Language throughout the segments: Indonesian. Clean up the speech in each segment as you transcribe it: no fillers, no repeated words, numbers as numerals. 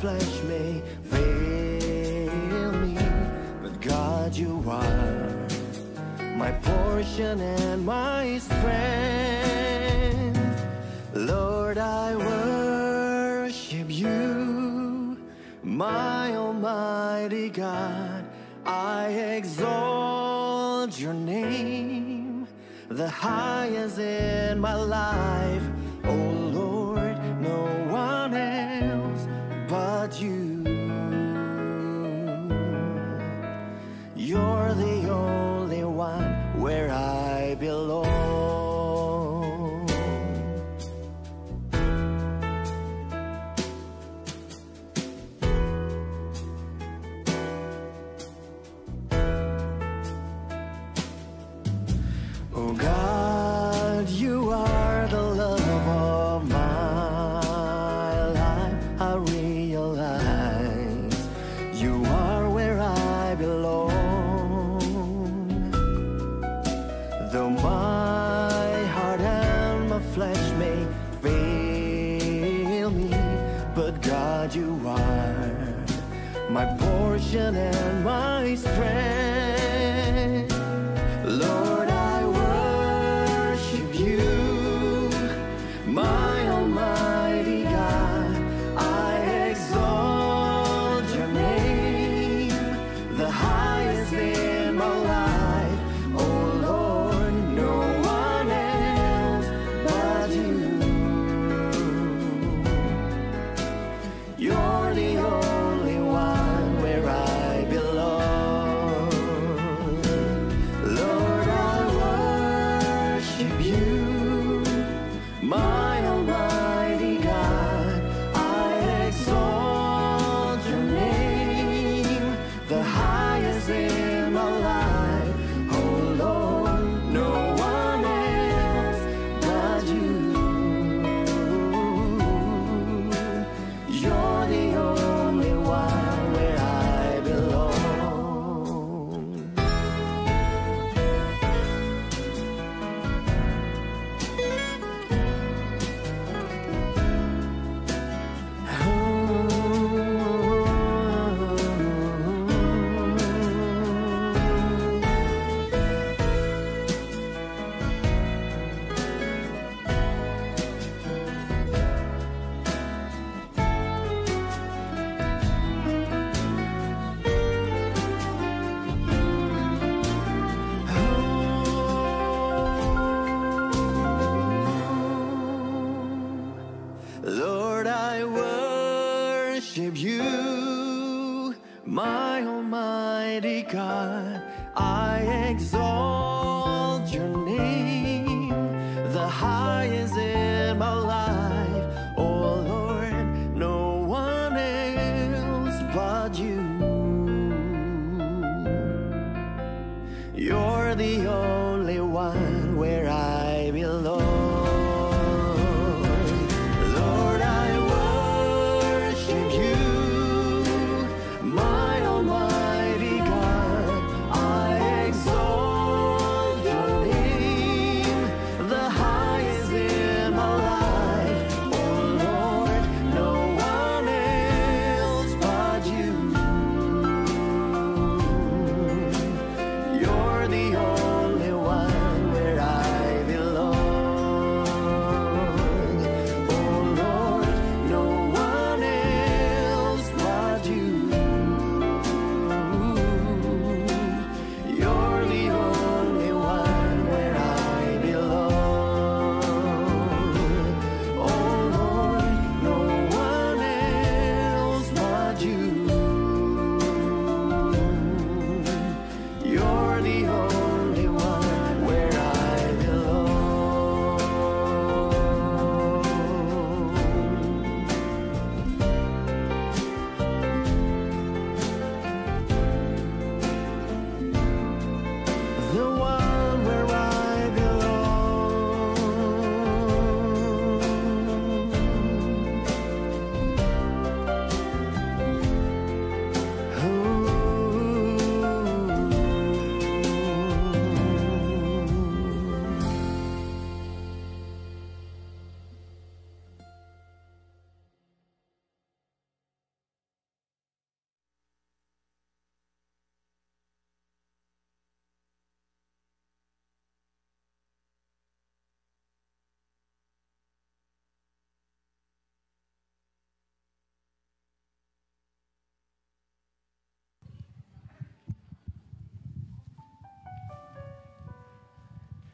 flesh may fail me, but God, you are my portion and my strength. Lord, I worship you, my Almighty God. I exalt your name, the highest in my life. Oh Lord, no one else but you. You're the only one where I belong. Oh God, you are the love of my life. I realize you are where I belong. Though my heart and my flesh may fail me, but God, you are my portion and my strength. Lord, I worship you, my Almighty God. I exalt your name, the highest in my life. Oh Lord, no one else but you. You're the only one where I belong. Lord, I worship you, my Almighty God. I exalt your name, the highest in my life. Oh Lord, no one else but you. You're the only one where I belong. Lord, I worship you, my Almighty God. I exalt your name, the highest in my life. Oh Lord, no one else but you. You're the only one where I belong. Lord, I worship you, my Almighty God. I exalt your name, the highest in my life. Oh Lord, no one else but you. You're the only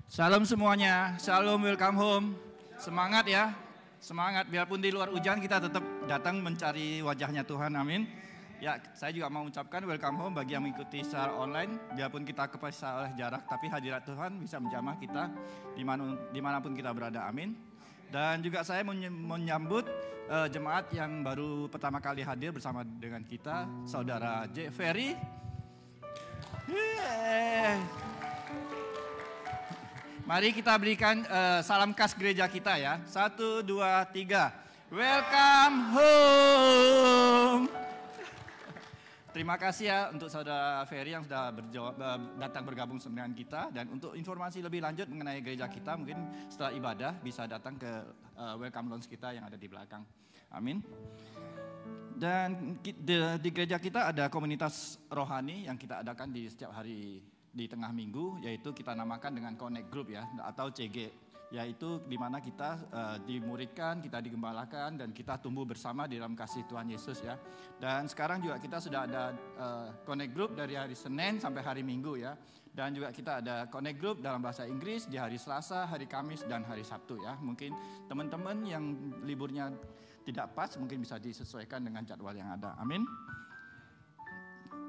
Shalom semuanya, shalom, welcome home. Semangat ya, semangat. Biarpun di luar hujan kita tetap datang mencari wajahnya Tuhan, amin. Ya, saya juga mau mengucapkan welcome home bagi yang mengikuti secara online. Biarpun kita kepisah oleh jarak, tapi hadirat Tuhan bisa menjamah kita dimanapun kita berada, amin. Dan juga saya menyambut jemaat yang baru pertama kali hadir bersama dengan kita, Saudara J. Ferry. Mari kita berikan salam khas gereja kita ya. 1, 2, 3. Welcome home. Terima kasih ya untuk Saudara Ferry yang sudah datang bergabung dengan kita. Dan untuk informasi lebih lanjut mengenai gereja kita, mungkin setelah ibadah bisa datang ke welcome lounge kita yang ada di belakang. Amin. Dan di gereja kita ada komunitas rohani yang kita adakan di setiap hari di tengah minggu, yaitu kita namakan dengan Connect Group ya, atau CG. Yaitu di mana kita dimuridkan, kita digembalakan, dan kita tumbuh bersama di dalam kasih Tuhan Yesus ya. Dan sekarang juga kita sudah ada Connect Group dari hari Senin sampai hari Minggu ya. Dan juga kita ada Connect Group dalam bahasa Inggris di hari Selasa, hari Kamis, dan hari Sabtu ya. Mungkin teman-teman yang liburnya tidak pas mungkin bisa disesuaikan dengan jadwal yang ada. Amin.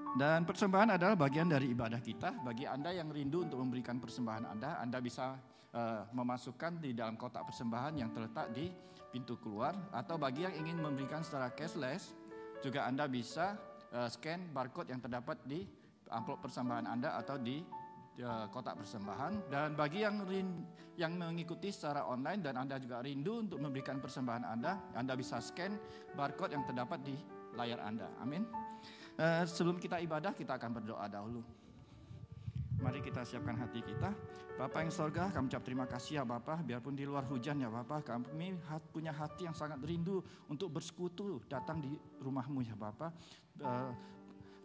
Dan persembahan adalah bagian dari ibadah kita. Bagi Anda yang rindu untuk memberikan persembahan Anda bisa memasukkan di dalam kotak persembahan yang terletak di pintu keluar. Atau bagi yang ingin memberikan secara cashless, juga Anda bisa scan barcode yang terdapat di amplop persembahan Anda atau di kotak persembahan. Dan bagi yang mengikuti secara online dan Anda juga rindu untuk memberikan persembahan Anda bisa scan barcode yang terdapat di layar Anda. Amin. Sebelum kita ibadah, kita akan berdoa dahulu. Mari kita siapkan hati kita. Bapa yang sorga, kami ucap terima kasih ya Bapa. Biarpun di luar hujan ya Bapa, kami punya hati yang sangat rindu untuk bersekutu datang di rumah-Mu ya Bapa.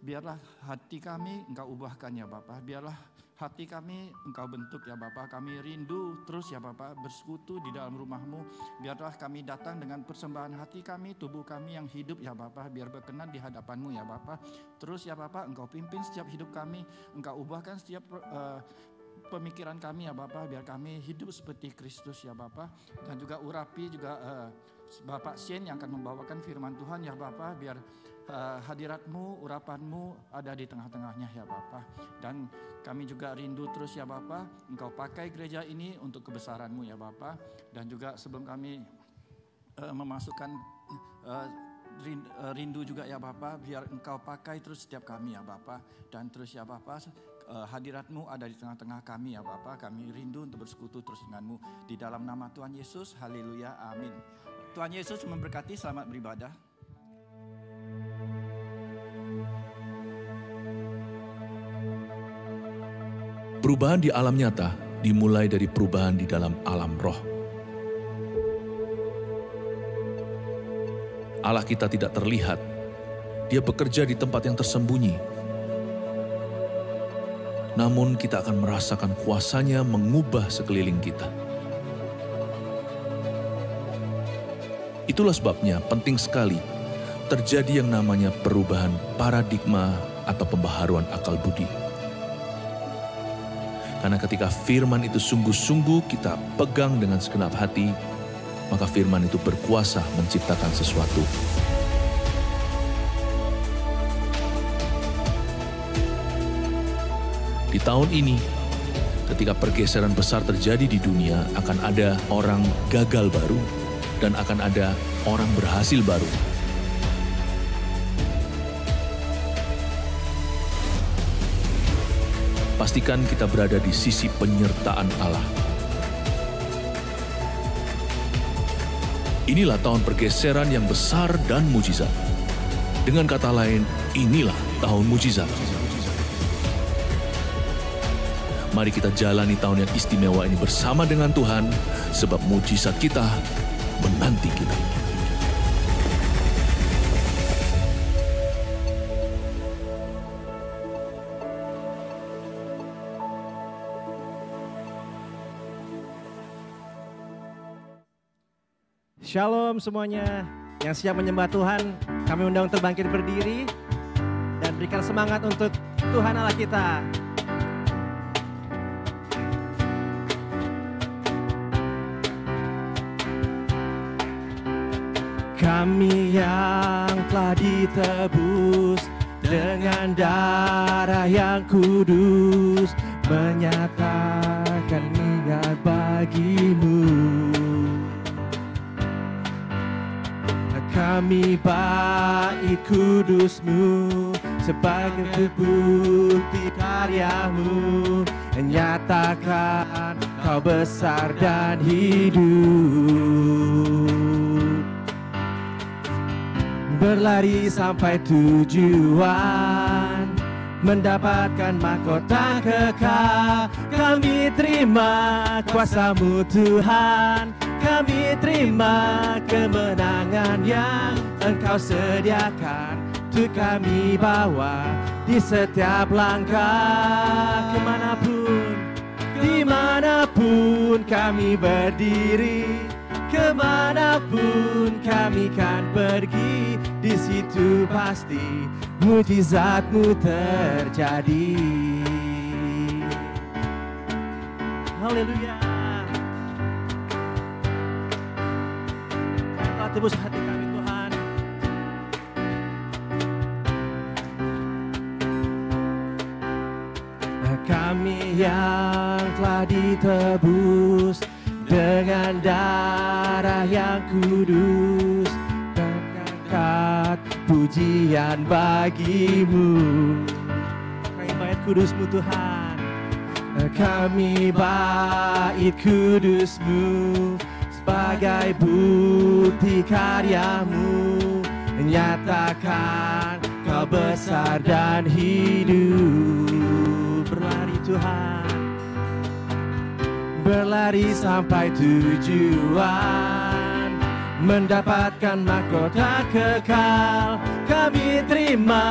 Biarlah hati kami Engkau ubahkan ya Bapa. Biarlah hati kami Engkau bentuk ya Bapa. Kami rindu terus ya Bapa bersekutu di dalam rumah-Mu. Biarlah kami datang dengan persembahan hati kami, tubuh kami yang hidup ya Bapa. Biar berkenan di hadapan-Mu ya Bapa. Terus ya Bapa, Engkau pimpin setiap hidup kami. Engkau ubahkan setiap pemikiran kami ya Bapa. Biar kami hidup seperti Kristus ya Bapa. Dan juga urapi juga Bapak Sien yang akan membawakan firman Tuhan ya Bapa. Biar hadirat-Mu, urapan-Mu ada di tengah-tengahnya ya Bapa. Dan kami juga rindu terus ya Bapa, Engkau pakai gereja ini untuk kebesaran-Mu ya Bapa. Dan juga sebelum kami memasukkan rindu juga ya Bapa, biar Engkau pakai terus setiap kami ya Bapa. Dan terus ya Bapa, hadirat-Mu ada di tengah-tengah kami ya Bapa. Kami rindu untuk bersekutu terus dengan-Mu. Di dalam nama Tuhan Yesus, haleluya, amin. Tuhan Yesus memberkati, selamat beribadah. Perubahan di alam nyata dimulai dari perubahan di dalam alam roh. Allah kita tidak terlihat. Dia bekerja di tempat yang tersembunyi. Namun kita akan merasakan kuasa-Nya mengubah sekeliling kita. Itulah sebabnya penting sekali terjadi yang namanya perubahan paradigma atau pembaharuan akal budi. Karena ketika firman itu sungguh-sungguh kita pegang dengan segenap hati, maka firman itu berkuasa menciptakan sesuatu. Di tahun ini, ketika pergeseran besar terjadi di dunia, akan ada orang gagal baru dan akan ada orang berhasil baru. Pastikan kita berada di sisi penyertaan Allah. Inilah tahun pergeseran yang besar dan mujizat. Dengan kata lain, inilah tahun mujizat. Mari kita jalani tahun yang istimewa ini bersama dengan Tuhan, sebab mujizat kita menanti kita. Shalom semuanya yang siap menyembah Tuhan. Kami undang untuk bangkit berdiri dan berikan semangat untuk Tuhan Allah kita. Kami yang telah ditebus dengan darah yang kudus, menyatakan minyak bagimu. Kami bait kudus-Mu sebagai bukti karya-Mu, nyatakan Kau besar dan hidup. Berlari sampai tujuan, mendapatkan mahkota kekal. Kami terima kuasa-Mu Tuhan, kami terima kemenangan yang Engkau sediakan untuk kami bawa di setiap langkah. Kemanapun, dimanapun kami berdiri, kemanapun kami kan pergi, di situ pasti mujizat-Mu terjadi. Haleluya. Tebus hati kami Tuhan. Kami yang telah ditebus dengan darah yang kudus, angkat pujian bagi-Mu. Kami bait kudus-Mu Tuhan, kami bait kudus-Mu sebagai bukti karya-Mu, nyatakan Kau besar dan hidup. Berlari Tuhan, berlari sampai tujuan, mendapatkan mahkota kekal. Kami terima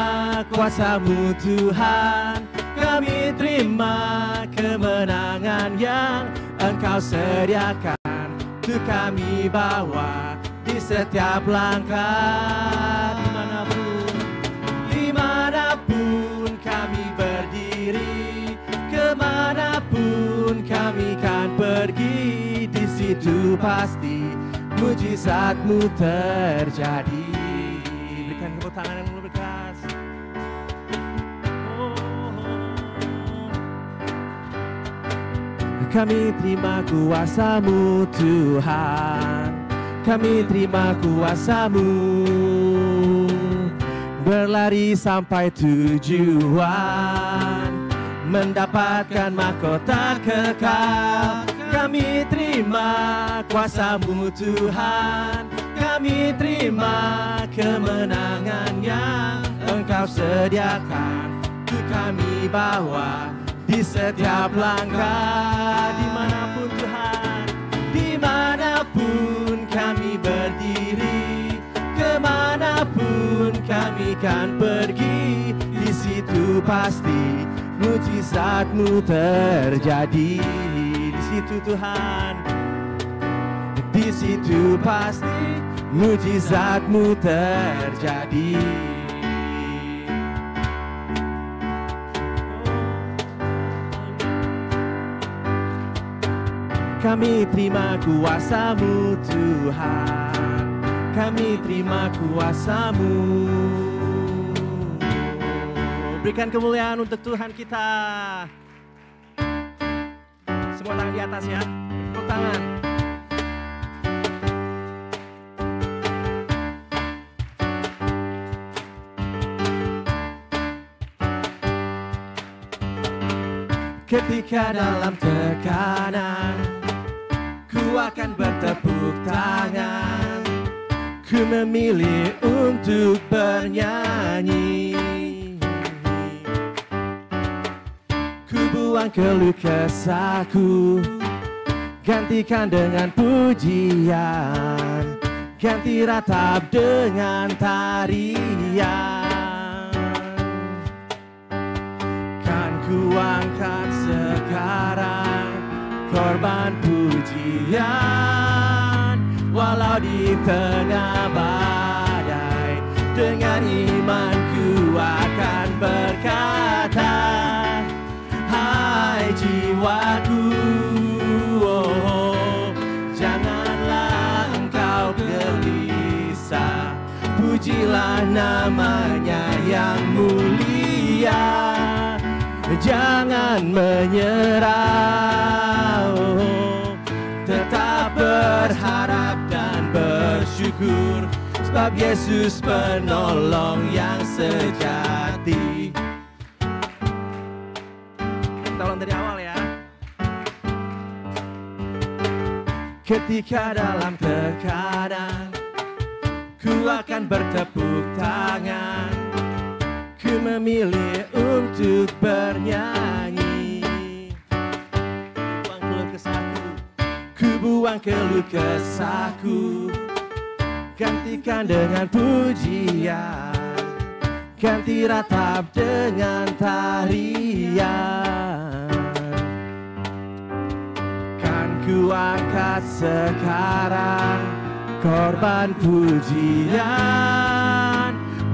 kuasa-Mu Tuhan, kami terima kemenangan yang Engkau sediakan untuk kami bawa di setiap langkah. Dimanapun kami berdiri, kemanapun kami kan pergi, di situ pasti mujizat-Mu terjadi. Berikan tepuk tangan yang berkas. Kami terima kuasa-Mu Tuhan, kami terima kuasa-Mu, berlari sampai tujuan, mendapatkan mahkota kekal. Kami terima kuasa-Mu Tuhan, kami terima kemenangan yang Engkau sediakan untuk kami bawa di setiap langkah. Dimanapun Tuhan, dimanapun kami berdiri, kemanapun kami kan pergi, di situ pasti mujizat-Mu terjadi. Di situ Tuhan, di situ pasti mujizat-Mu terjadi. Kami terima kuasa-Mu Tuhan, kami terima kuasa-Mu. Berikan kemuliaan untuk Tuhan kita. Semua tangan di atas ya, tepuk tangan. Ketika dalam tekanan, ku akan bertepuk tangan, ku memilih untuk bernyanyi. Ku buang keluh kesahku, gantikan dengan pujian, ganti ratap dengan tarian. Kan ku angkat sekarang korban pujian, walau di tengah badai, dengan imanku akan berkata, hai jiwaku, oh, janganlah engkau gelisah. pujilah namanya yang mulia. Jangan menyerah, tetap berharap dan bersyukur, sebab Yesus penolong yang sejati. Tolong dari awal ya. Ketika dalam tekanan, ku akan bertepuk tangan, ku memilih untuk bernyanyi. Buang keluh kesahku, ku buang keluh kesahku, gantikan dengan pujian, ganti ratap dengan tarian. Kan ku angkat sekarang korban pujian,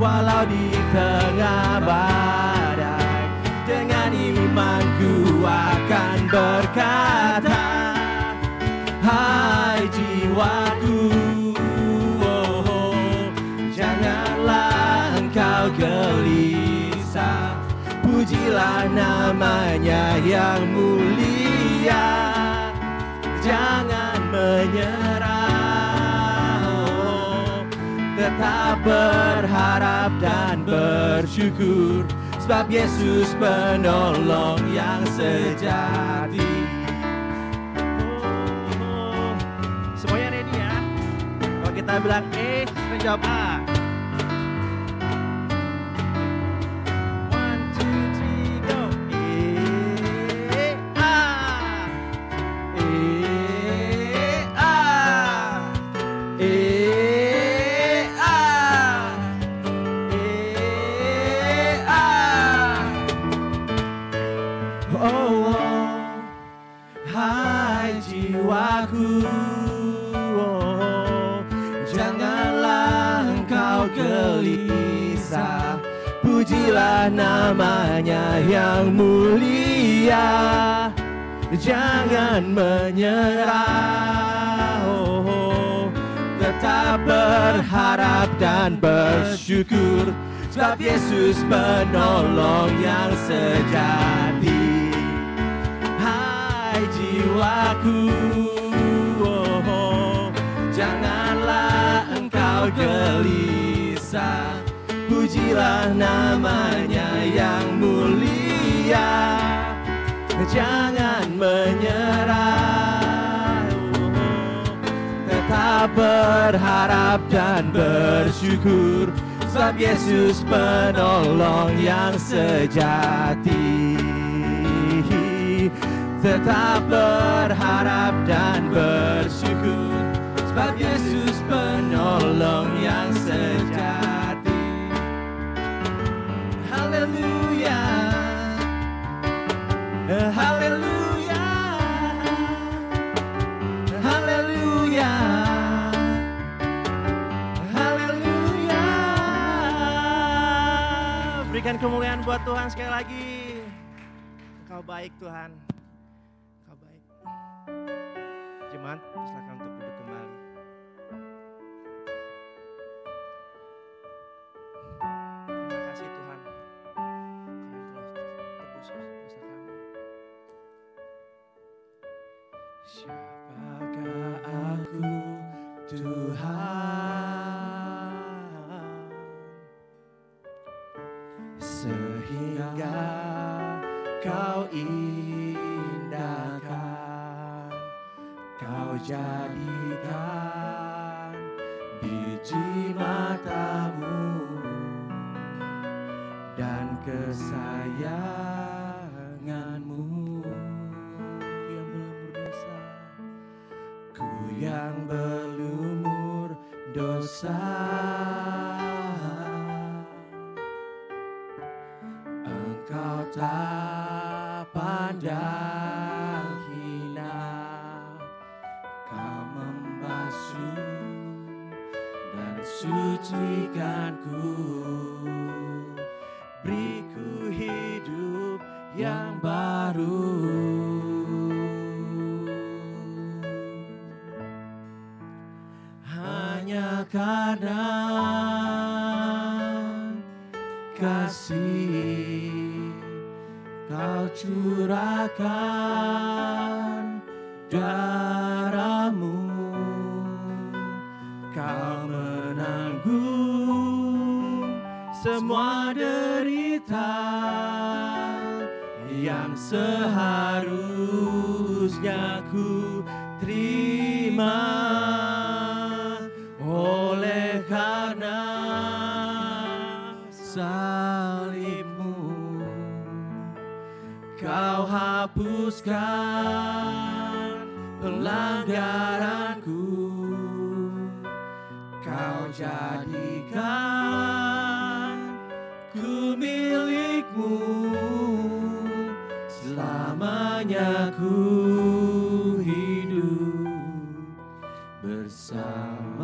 walau di tengah badai, dengan imanku akan berkata, hai jiwaku, janganlah engkau gelisah, pujilah namanya yang mulia. Jangan menyerah, tetap berharap dan bersyukur, sebab Yesus penolong yang sejati. Semuanya ready ya? Kalau kita bilang E, kita jawab A. 1, 2, 3, go. E, A. E, A. E, A. E, A. Oh, hai jiwaku, janganlah engkau gelisah, pujilah namanya yang mulia. Jangan menyerah, tetap berharap dan bersyukur, sebab Yesus penolong yang sejati. Hai jiwaku, janganlah engkau gelisah, pujilah namanya yang mulia. Jangan menyerah, tetap berharap dan bersyukur, sebab Yesus penolong yang sejati. Tetap berharap dan bersyukur, sebab Yesus penolong yang sejati. Haleluya, haleluya, haleluya, haleluya. Berikan kemuliaan buat Tuhan sekali lagi. Engkau baik Tuhan, Engkau baik. Jemaat, silakan untuk duduk kembali. Terima kasih Tuhan, Kau yang telah tebus dosa kami. Siapakah aku Tuhan, sehingga Kau indahkan, Kau jadikan biji matamu dan kesayanganmu. Yang berlumur dosa, Engkau tak pandang hina, Kau membasuh dan sucikanku, beriku hidup yang baru. Hanya karena Kau curahkan darahmu, Kau menanggung semua derita yang seharusnya ku terima. Oleh karena salibmu, Kau hapuskan pelanggaranku, Kau jadikan ku milikmu, selamanya ku hidup bersamamu,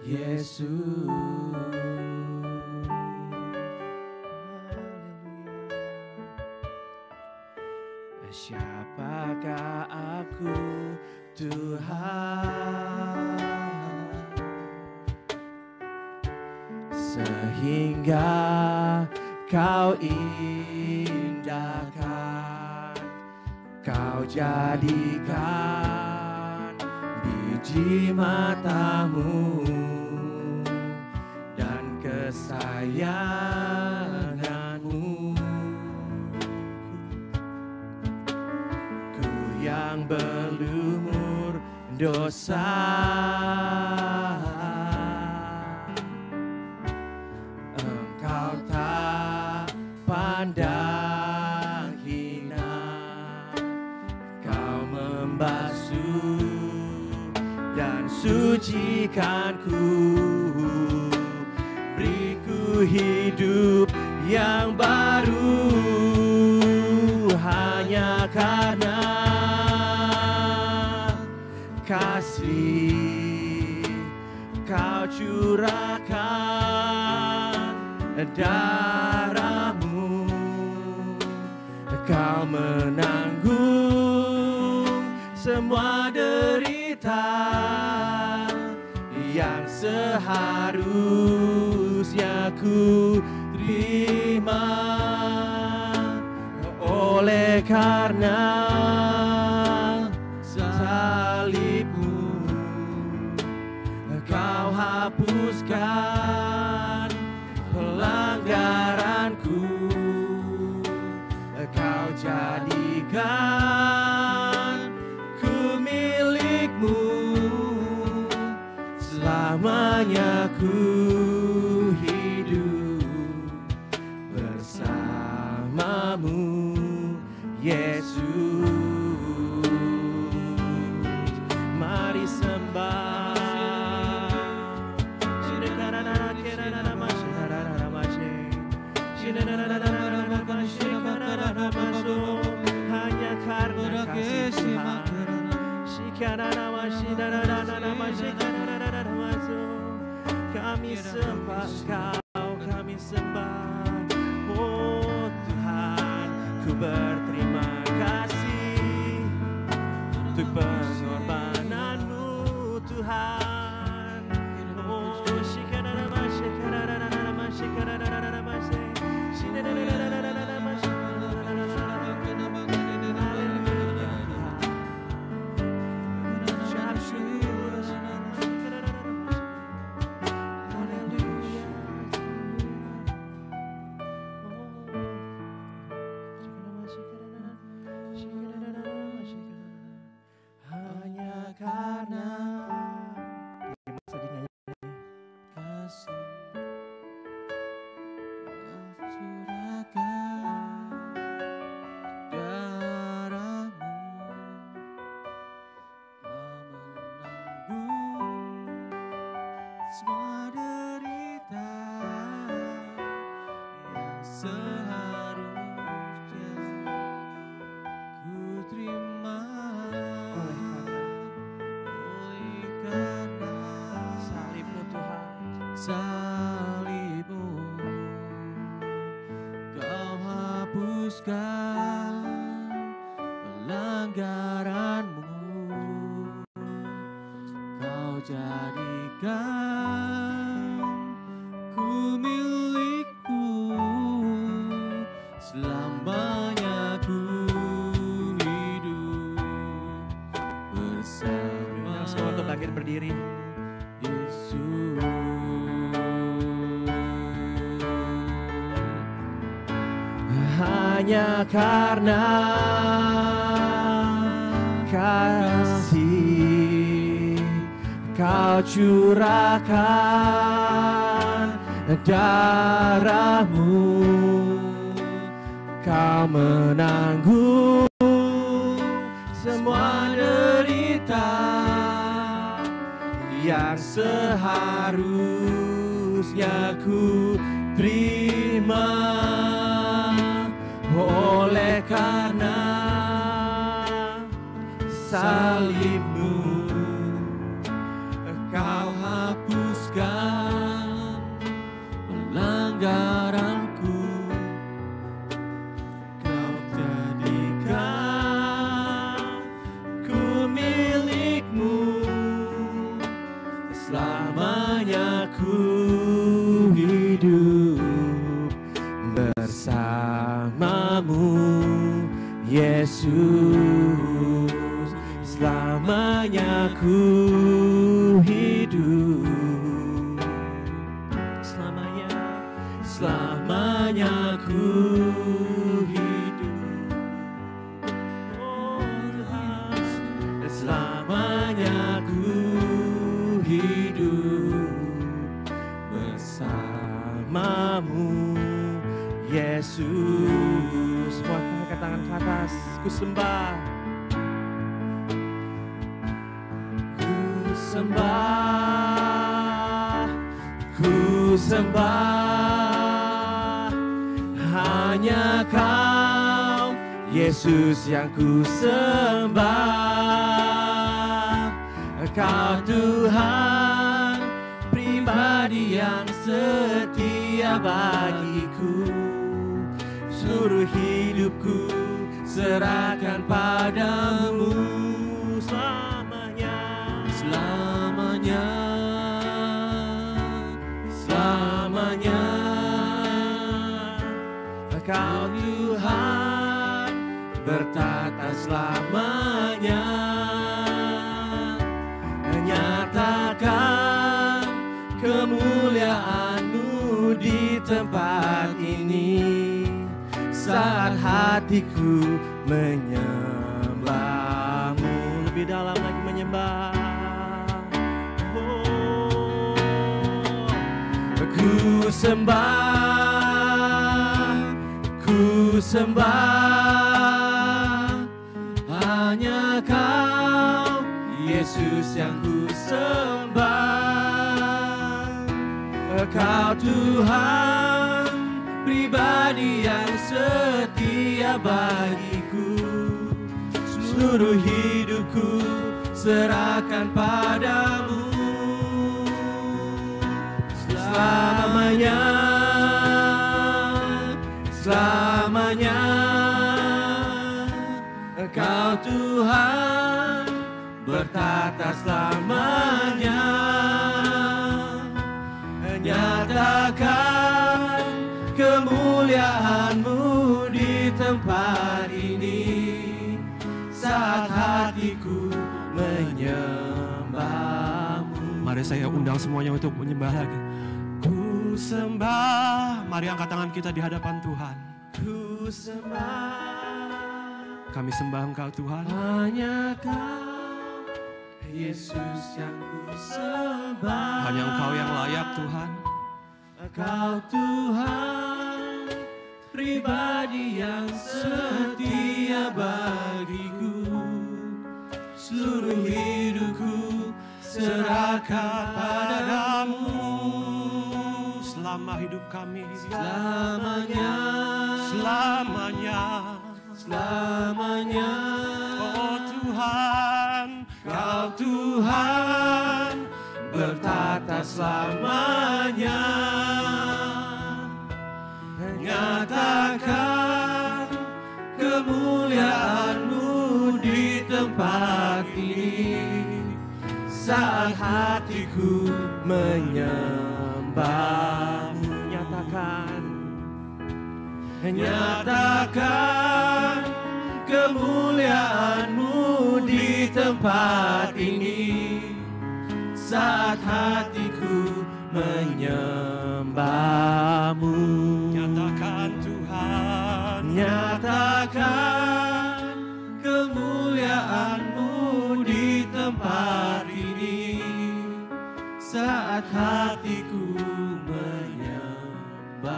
Yesus. Siapakah aku, Tuhan, sehingga Kau indahkan, Kau jadikan biji matamu dan kesayanganmu. Ku yang berlumur dosa, Engkau tak pandang hina, Kau membasuh dan sucikanku, beriku hidup yang baru, hanya karena kasih Kau curahkan darahmu, Kau menanggung semua derita yang seharusnya ku terima. Oleh karena salibmu, Kau hapuskan pelanggaranku, Kau jadikan ku milikmu, selamanya ku hidup bersamamu, Yesus. Mari sembah. Hanya karena kasih Tuhan, kami sembah Kau, kami sembah. Oh Tuhan, ku berterima kasih untuk pengorbananmu Tuhan. Oh hanya karena kasih curahkan darahmu, Kau menanggung semua derita yang seharusnya ku terima. Oleh karena salibmu Tuhan, salibmu, Kau hapuskan pelanggaranmu, Kau jadikan ku milikmu, kita berdiri. Yesus, hanya karena kasih Kau curahkan darahmu, Kau menanggung semua derita yang seharusnya ku terima. Oleh karena salibmu Kau hapuskan pelanggaranku, Kau jadikan ku milikmu, selamanya ku hidup bersamamu, Yesus. Selamanya ku hidup, selamanya ku hidup, oh Tuhan, selamanya ku hidup bersamamu, Yesus. Semua angkat tangan ke atas, ku sembah. Ku sembah, hanya Kau, Yesus, yang ku sembah. Kau Tuhan pribadi yang setia bagiku, seluruh hidupku serahkan padamu selamanya. Kau Tuhan bertata selamanya. Nyatakan kemuliaan-Mu di tempat ini, saat hatiku menyembah-Mu. Lebih dalam lagi menyembah. Ku sembah, hanya Kau, Yesus, yang ku sembah. Kau Tuhan pribadi yang setia bagiku, seluruh hidupku serahkan padamu selamanya. Kau Tuhan bertata selamanya. Nyatakan kemuliaan-Mu di tempat ini, saat hatiku menyembah-Mu. Mari saya undang semuanya untuk menyembah lagi. Ku sembah, mari angkat tangan kita di hadapan Tuhan. Ku sembah, kami sembah Engkau Tuhan. hanya Kau, Yesus, yang ku sembah. Hanya Engkau yang layak Tuhan. Kau Tuhan pribadi yang setia bagiku, seluruh hidupku serahkan padamu. Selama hidup kami, selamanya. Oh Tuhan, Kau Tuhan bertata selamanya. Nyatakan kemuliaan-Mu di tempat ini, saat hatiku menyembah-Mu. Nyatakan kemuliaan-Mu di tempat ini, hatiku menyembah-Mu. Nyatakan Tuhan, Nyatakan kemuliaan-Mu di tempat ini, saat hatiku menyembah-Mu.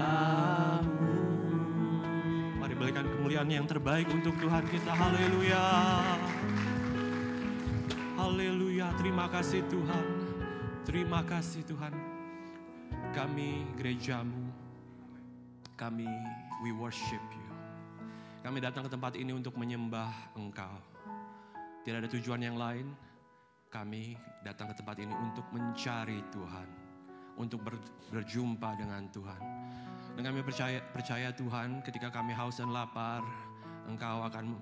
mari berikan kemuliaan yang terbaik untuk Tuhan kita. Haleluya. Haleluya. Terima kasih Tuhan. Terima kasih Tuhan. Kami gereja-Mu, kami we worship you. Kami datang ke tempat ini untuk menyembah Engkau. Tidak ada tujuan yang lain. Kami datang ke tempat ini untuk mencari Tuhan, untuk berjumpa dengan Tuhan. Dan kami percaya Tuhan, ketika kami haus dan lapar, Engkau akan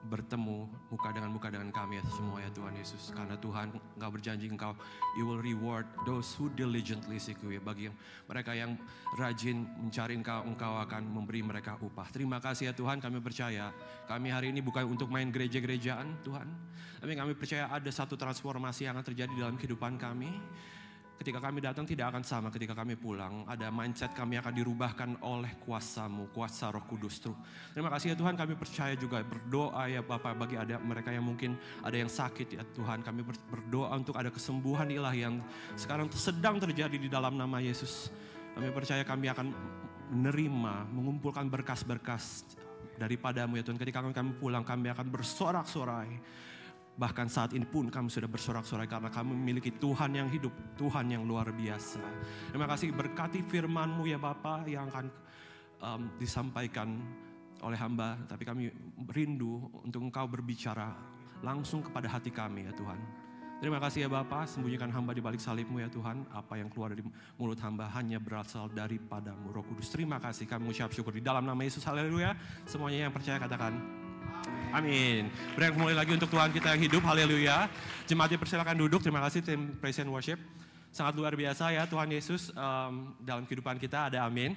bertemu muka dengan kami ya semua ya Tuhan Yesus. Karena Tuhan, Engkau berjanji Engkau, you will reward those who diligently seek you. Bagi mereka yang rajin mencari Engkau, Engkau akan memberi mereka upah. Terima kasih ya Tuhan, kami percaya. Kami hari ini bukan untuk main gereja-gerejaan Tuhan. Tapi kami percaya ada satu transformasi yang akan terjadi dalam kehidupan kami. Ketika kami datang tidak akan sama ketika kami pulang. Ada mindset kami akan dirubahkan oleh kuasa-Mu, kuasa Roh Kudus. Terima kasih ya Tuhan, kami percaya juga berdoa ya Bapak bagi ada mereka yang mungkin ada yang sakit ya Tuhan. Kami berdoa untuk ada kesembuhan ilahi yang sekarang sedang terjadi di dalam nama Yesus. Kami percaya kami akan menerima, mengumpulkan berkas-berkas daripada-Mu ya Tuhan. Ketika kami pulang kami akan bersorak-sorai. Bahkan saat ini pun kami sudah bersorak-sorai karena kami memiliki Tuhan yang hidup, Tuhan yang luar biasa. Terima kasih, berkati firman-Mu ya Bapa yang akan disampaikan oleh hamba. Tapi kami rindu untuk Engkau berbicara langsung kepada hati kami ya Tuhan. Terima kasih ya Bapa, sembunyikan hamba di balik salib-Mu ya Tuhan. Apa yang keluar dari mulut hamba hanya berasal daripada-Mu Roh Kudus. Terima kasih, kami mengucap syukur di dalam nama Yesus. Haleluya. Semuanya yang percaya katakan amin. Berikan kembali lagi untuk Tuhan kita yang hidup. Haleluya. Jemaat dipersilakan duduk. Terima kasih tim Praise and Worship. Sangat luar biasa ya Tuhan Yesus dalam kehidupan kita ada amin.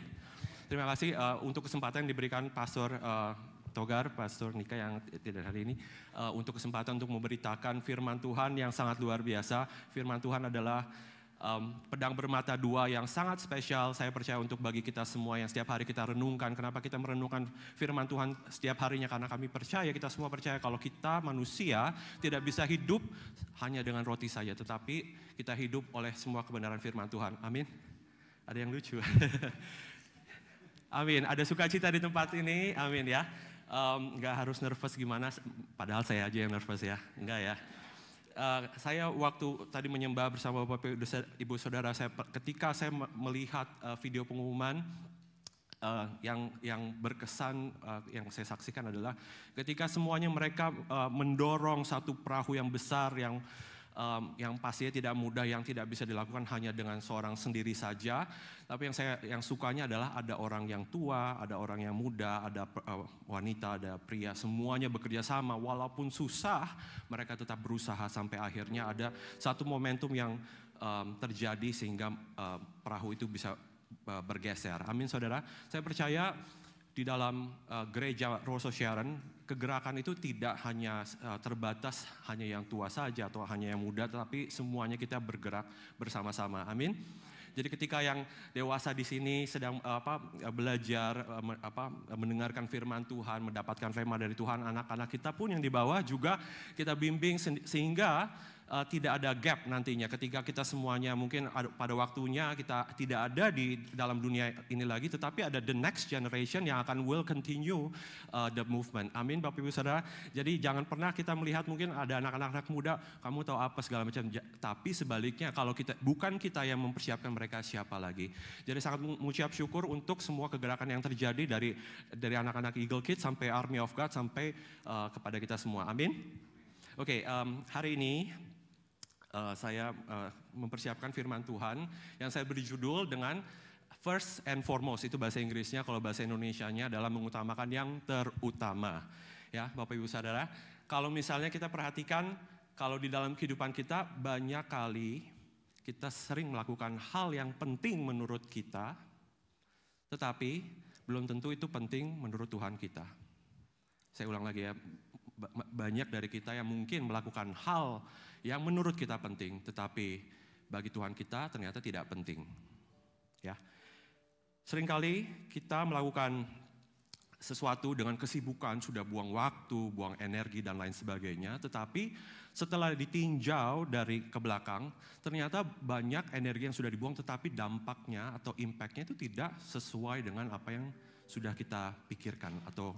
Terima kasih untuk kesempatan yang diberikan Pastor Togar, Pastor Nika yang tidak hari ini. Untuk kesempatan untuk memberitakan firman Tuhan yang sangat luar biasa. Firman Tuhan adalah pedang bermata dua yang sangat spesial, saya percaya untuk bagi kita semua yang setiap hari kita renungkan. Kenapa kita merenungkan firman Tuhan setiap harinya? Karena kami percaya, kita semua percaya kalau kita manusia tidak bisa hidup hanya dengan roti saja, tetapi kita hidup oleh semua kebenaran firman Tuhan. Amin. Ada yang lucu. Amin. Ada sukacita di tempat ini. Amin ya. Nggak harus nervous gimana, padahal saya aja yang nervous ya. Enggak ya. Saya waktu tadi menyembah bersama Bapak Ibu Saudara saya, ketika saya melihat video pengumuman yang berkesan yang saya saksikan adalah ketika semuanya mereka mendorong satu perahu yang besar yang pastinya tidak mudah, yang tidak bisa dilakukan hanya dengan seorang sendiri saja. Tapi yang sukanya adalah ada orang yang tua, ada orang yang muda, ada wanita, ada pria, semuanya bekerja sama. Walaupun susah, mereka tetap berusaha sampai akhirnya ada satu momentum yang terjadi sehingga perahu itu bisa bergeser. Amin saudara. Saya percaya di dalam gereja Rosso Sharon, kegerakan itu tidak hanya terbatas hanya yang tua saja atau hanya yang muda, tetapi semuanya kita bergerak bersama-sama. Amin. Jadi ketika yang dewasa di sini sedang belajar mendengarkan firman Tuhan, mendapatkan firman dari Tuhan, anak-anak kita pun yang di bawah juga kita bimbing sehingga tidak ada gap nantinya ketika kita semuanya mungkin pada waktunya kita tidak ada di dalam dunia ini lagi, tetapi ada the next generation yang akan will continue the movement. Amin Bapak Ibu Saudara. Jadi jangan pernah kita melihat mungkin ada anak-anak muda, kamu tahu apa segala macam, tapi sebaliknya kalau bukan kita yang mempersiapkan mereka, siapa lagi. Jadi sangat mengucap syukur untuk semua kegerakan yang terjadi dari anak-anak Eagle Kids sampai Army of God sampai kepada kita semua. Amin. Oke, hari ini saya mempersiapkan firman Tuhan yang saya beri judul dengan first and foremost, itu bahasa Inggrisnya, kalau bahasa Indonesianya adalah mengutamakan yang terutama. Ya, Bapak Ibu Saudara, kalau misalnya kita perhatikan, kalau di dalam kehidupan kita banyak kali kita sering melakukan hal yang penting menurut kita, tetapi belum tentu itu penting menurut Tuhan kita. Saya ulang lagi ya, banyak dari kita yang mungkin melakukan hal yang menurut kita penting, tetapi bagi Tuhan kita ternyata tidak penting. Ya. Seringkali kita melakukan sesuatu dengan kesibukan, sudah buang waktu, buang energi dan lain sebagainya, tetapi setelah ditinjau dari ke belakang, ternyata banyak energi yang sudah dibuang tetapi dampaknya atau impactnya itu tidak sesuai dengan apa yang sudah kita pikirkan atau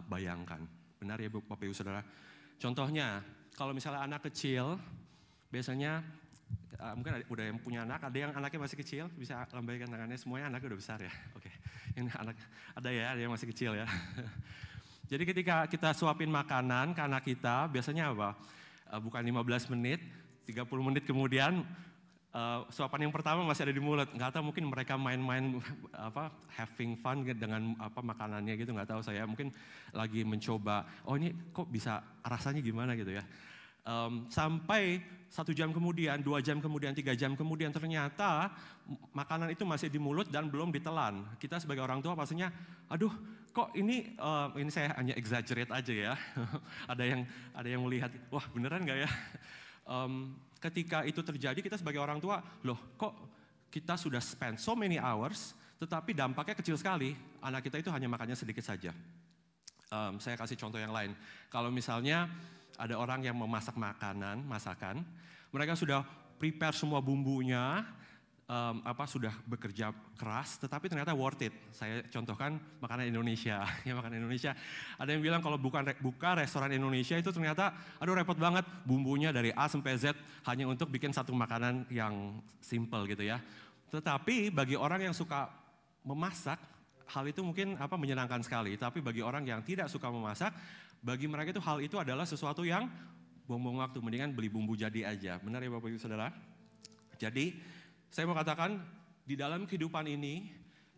bayangkan. Benar ya Bapak Ibu Saudara? Contohnya, kalau misalnya anak kecil, biasanya mungkin udah yang punya anak, ada yang anaknya masih kecil, bisa lambaikan tangannya, semuanya anaknya udah besar ya. Oke, ini anak ada yang masih kecil ya. Jadi ketika kita suapin makanan ke anak kita, biasanya apa? Bukan 15 menit, 30 menit kemudian suapan yang pertama masih ada di mulut. Nggak tahu mungkin mereka main-main having fun dengan makanannya gitu, nggak tahu saya. Mungkin lagi mencoba, oh ini kok bisa rasanya gimana gitu ya. Sampai 1 jam kemudian, 2 jam kemudian, 3 jam kemudian ternyata makanan itu masih di mulut dan belum ditelan. Kita sebagai orang tua pastinya, aduh kok ini saya hanya exaggerate aja ya. ada yang melihat, wah beneran nggak ya? Ketika itu terjadi kita sebagai orang tua, loh kok kita sudah spend so many hours tetapi dampaknya kecil sekali, anak kita itu hanya makannya sedikit saja. Saya kasih contoh yang lain, kalau misalnya ada orang yang memasak masakan, mereka sudah prepare semua bumbunya, sudah bekerja keras, tetapi ternyata worth it. Saya contohkan makanan Indonesia. Ya, makanan Indonesia. Ada yang bilang kalau buka restoran Indonesia itu ternyata, aduh repot banget, bumbunya dari A sampai Z hanya untuk bikin satu makanan yang simple gitu ya. Tetapi bagi orang yang suka memasak, hal itu mungkin menyenangkan sekali. Tapi bagi orang yang tidak suka memasak, bagi mereka itu hal itu adalah sesuatu yang buang-buang waktu, mendingan beli bumbu jadi aja. Benar ya Bapak Ibu Saudara? Jadi saya mau katakan di dalam kehidupan ini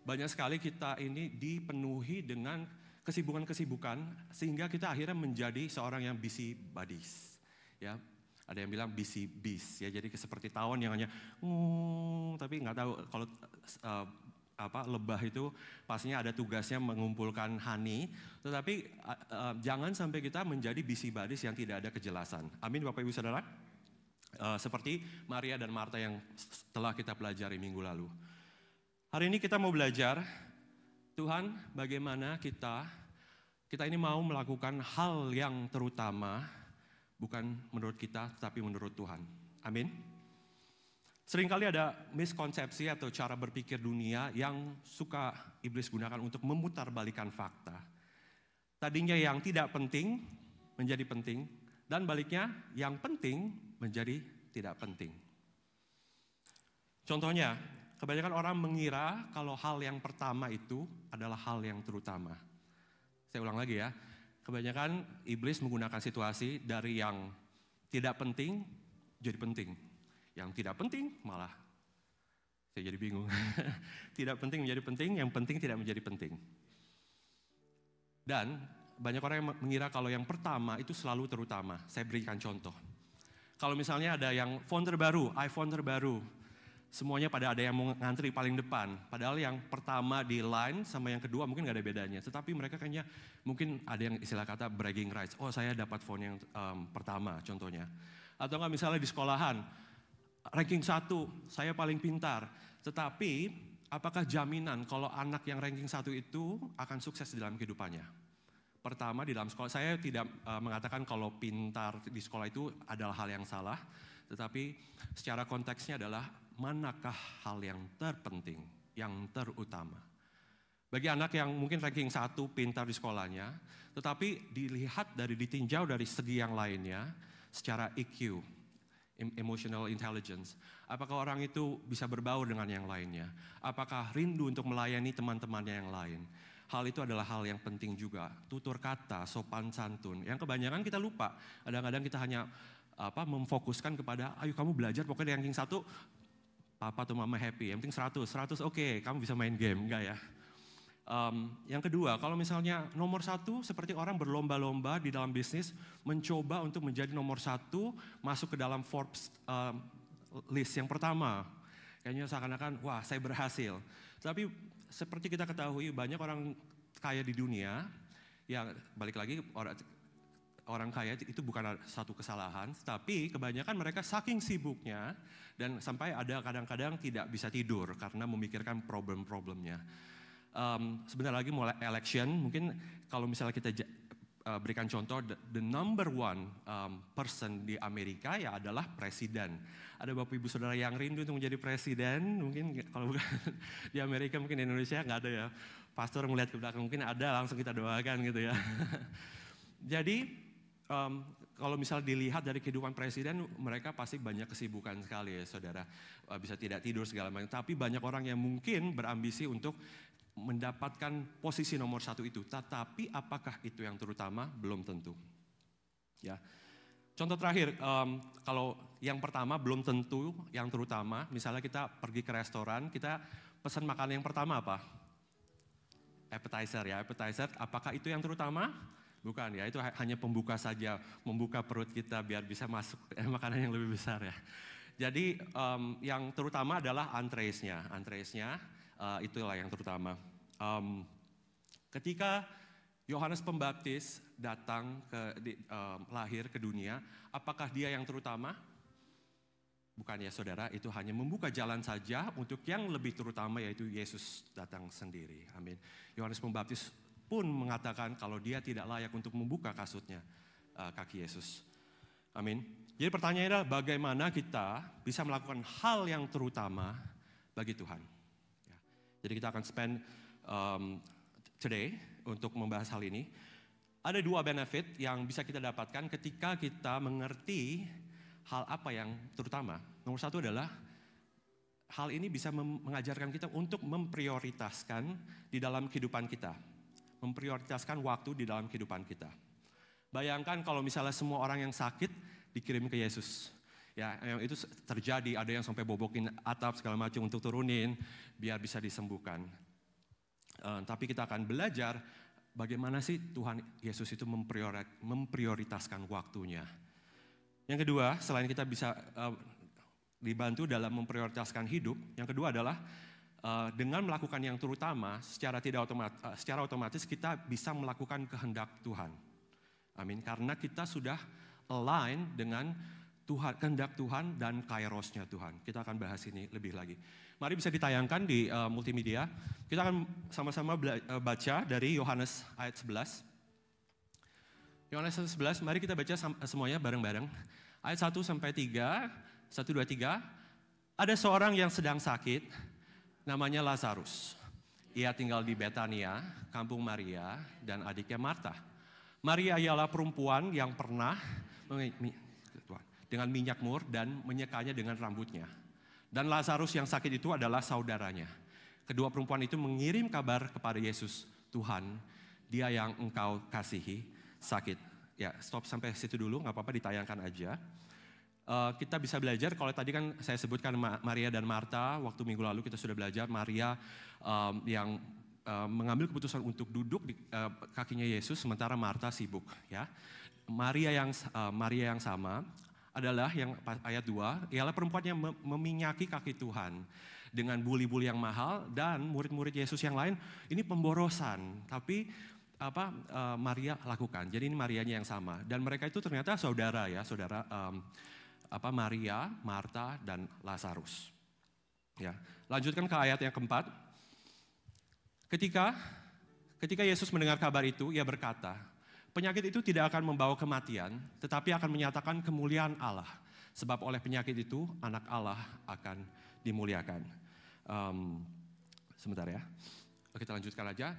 banyak sekali kita ini dipenuhi dengan kesibukan-kesibukan sehingga kita akhirnya menjadi seorang yang busy bodies. Ya, ada yang bilang busy bees ya, jadi seperti tawon yang hanya tapi nggak tahu kalau lebah itu pastinya ada tugasnya mengumpulkan honey, tetapi jangan sampai kita menjadi busy bodies yang tidak ada kejelasan. Amin Bapak Ibu Saudara. Seperti Maria dan Marta yang telah kita pelajari minggu lalu. Hari ini kita mau belajar, Tuhan bagaimana kita ini mau melakukan hal yang terutama, bukan menurut kita tetapi menurut Tuhan. Amin. Seringkali ada miskonsepsi atau cara berpikir dunia yang suka iblis gunakan untuk memutarbalikkan fakta. Tadinya yang tidak penting menjadi penting, dan baliknya yang penting menjadi tidak penting. Contohnya, kebanyakan orang mengira kalau hal yang pertama itu adalah hal yang terutama. Saya ulang lagi ya, kebanyakan iblis menggunakan situasi dari yang tidak penting jadi penting. Yang tidak penting malah, saya jadi bingung. Tidak penting menjadi penting, yang penting tidak menjadi penting. Dan banyak orang yang mengira kalau yang pertama itu selalu terutama. Saya berikan contoh. Kalau misalnya ada yang phone terbaru, iPhone terbaru, semuanya pada ada yang mau ngantri paling depan. Padahal yang pertama di line sama yang kedua mungkin gak ada bedanya. Tetapi mereka kayaknya mungkin ada yang istilah kata bragging rights. Oh saya dapat phone yang pertama contohnya. Atau enggak misalnya di sekolahan, ranking 1, saya paling pintar. Tetapi apakah jaminan kalau anak yang ranking 1 itu akan sukses dalam kehidupannya? Pertama di dalam sekolah, saya tidak mengatakan kalau pintar di sekolah itu adalah hal yang salah. Tetapi secara konteksnya adalah manakah hal yang terpenting, yang terutama. Bagi anak yang mungkin ranking 1 pintar di sekolahnya, tetapi ditinjau dari segi yang lainnya, secara EQ, emotional intelligence. Apakah orang itu bisa berbaur dengan yang lainnya? Apakah rindu untuk melayani teman-temannya yang lain? Hal itu adalah hal yang penting juga. Tutur kata, sopan santun. Yang kebanyakan kita lupa. Kadang-kadang kita hanya memfokuskan kepada, ayo kamu belajar pokoknya ranking 1, papa atau mama happy. Yang penting 100 oke, kamu bisa main game. Enggak ya? Yang kedua, kalau misalnya nomor 1 seperti orang berlomba-lomba di dalam bisnis mencoba untuk menjadi nomor 1 masuk ke dalam Forbes list yang pertama. Kayaknya seakan-akan wah saya berhasil. Tapi seperti kita ketahui banyak orang kaya di dunia yang balik lagi orang kaya itu bukan satu kesalahan, tapi kebanyakan mereka saking sibuknya dan sampai ada kadang-kadang tidak bisa tidur karena memikirkan problem-problemnya. Sebentar lagi mulai election, mungkin kalau misalnya kita berikan contoh, the number one person di Amerika ya adalah presiden. Ada Bapak Ibu Saudara yang rindu untuk menjadi presiden, mungkin kalau bukan di Amerika, mungkin di Indonesia nggak ada ya. Pastor melihat ke belakang, mungkin ada, langsung kita doakan gitu ya. Jadi kalau misalnya dilihat dari kehidupan presiden, mereka pasti banyak kesibukan sekali ya saudara. Bisa tidak tidur segala macam, tapi banyak orang yang mungkin berambisi untuk mendapatkan posisi nomor 1 itu. Tetapi apakah itu yang terutama? Belum tentu. Ya. Contoh terakhir, kalau yang pertama belum tentu yang terutama. Misalnya kita pergi ke restoran, kita pesan makanan yang pertama apa? Appetizer ya, appetizer. Apakah itu yang terutama? Bukan ya, itu hanya pembuka saja, membuka perut kita biar bisa masuk makanan yang lebih besar ya. Jadi yang terutama adalah entreesnya, itulah yang terutama. Ketika Yohanes Pembaptis datang lahir ke dunia, apakah dia yang terutama? Bukan ya saudara, itu hanya membuka jalan saja untuk yang lebih terutama, yaitu Yesus datang sendiri. Amin. Yohanes Pembaptis pun mengatakan kalau dia tidak layak untuk membuka kasutnya, kaki Yesus. Amin. Jadi pertanyaannya adalah bagaimana kita bisa melakukan hal yang terutama bagi Tuhan. Ya. Jadi kita akan spend today untuk membahas hal ini. Ada 2 benefit yang bisa kita dapatkan ketika kita mengerti hal apa yang terutama. Nomor 1 adalah hal ini bisa mengajarkan kita untuk memprioritaskan di dalam kehidupan kita. Memprioritaskan waktu di dalam kehidupan kita. Bayangkan kalau misalnya semua orang yang sakit dikirim ke Yesus. Ya, yang itu terjadi, ada yang sampai bobokin atap segala macam untuk turunin biar bisa disembuhkan. Tapi kita akan belajar bagaimana sih Tuhan Yesus itu memprioritaskan waktunya. Yang kedua, selain kita bisa dibantu dalam memprioritaskan hidup, yang kedua adalah dengan melakukan yang terutama, secara otomatis kita bisa melakukan kehendak Tuhan. Amin. Karena kita sudah align dengan Tuhan, kehendak Tuhan dan kairosnya Tuhan. Kita akan bahas ini lebih lagi. Mari bisa ditayangkan di multimedia. Kita akan sama-sama baca dari Yohanes ayat 11. Yohanes 11, mari kita baca semuanya bareng-bareng. Ayat 1 sampai 3, 1, 2, 3. Ada seorang yang sedang sakit, namanya Lazarus. Ia tinggal di Betania, kampung Maria dan adiknya Marta. Maria ialah perempuan yang pernah dengan minyak mur dan menyekanya dengan rambutnya. Dan Lazarus yang sakit itu adalah saudaranya. Kedua perempuan itu mengirim kabar kepada Yesus, Tuhan, dia yang engkau kasihi sakit. Ya, stop sampai situ dulu, nggak apa-apa ditayangkan aja. Kita bisa belajar, kalau tadi kan saya sebutkan Maria dan Marta, waktu minggu lalu kita sudah belajar Maria yang mengambil keputusan untuk duduk di kakinya Yesus, sementara Marta sibuk. Ya, Maria yang sama adalah yang ayat 2, ialah perempuan yang meminyaki kaki Tuhan dengan buli-buli yang mahal, dan murid-murid Yesus yang lain ini pemborosan, tapi Maria lakukan. Jadi ini Marianya yang sama, dan mereka itu ternyata saudara ya, Maria, Marta, dan Lazarus. Ya, lanjutkan ke ayat yang keempat. Ketika Yesus mendengar kabar itu, ia berkata, penyakit itu tidak akan membawa kematian, tetapi akan menyatakan kemuliaan Allah. Sebab oleh penyakit itu, anak Allah akan dimuliakan. Sebentar ya, kita lanjutkan aja.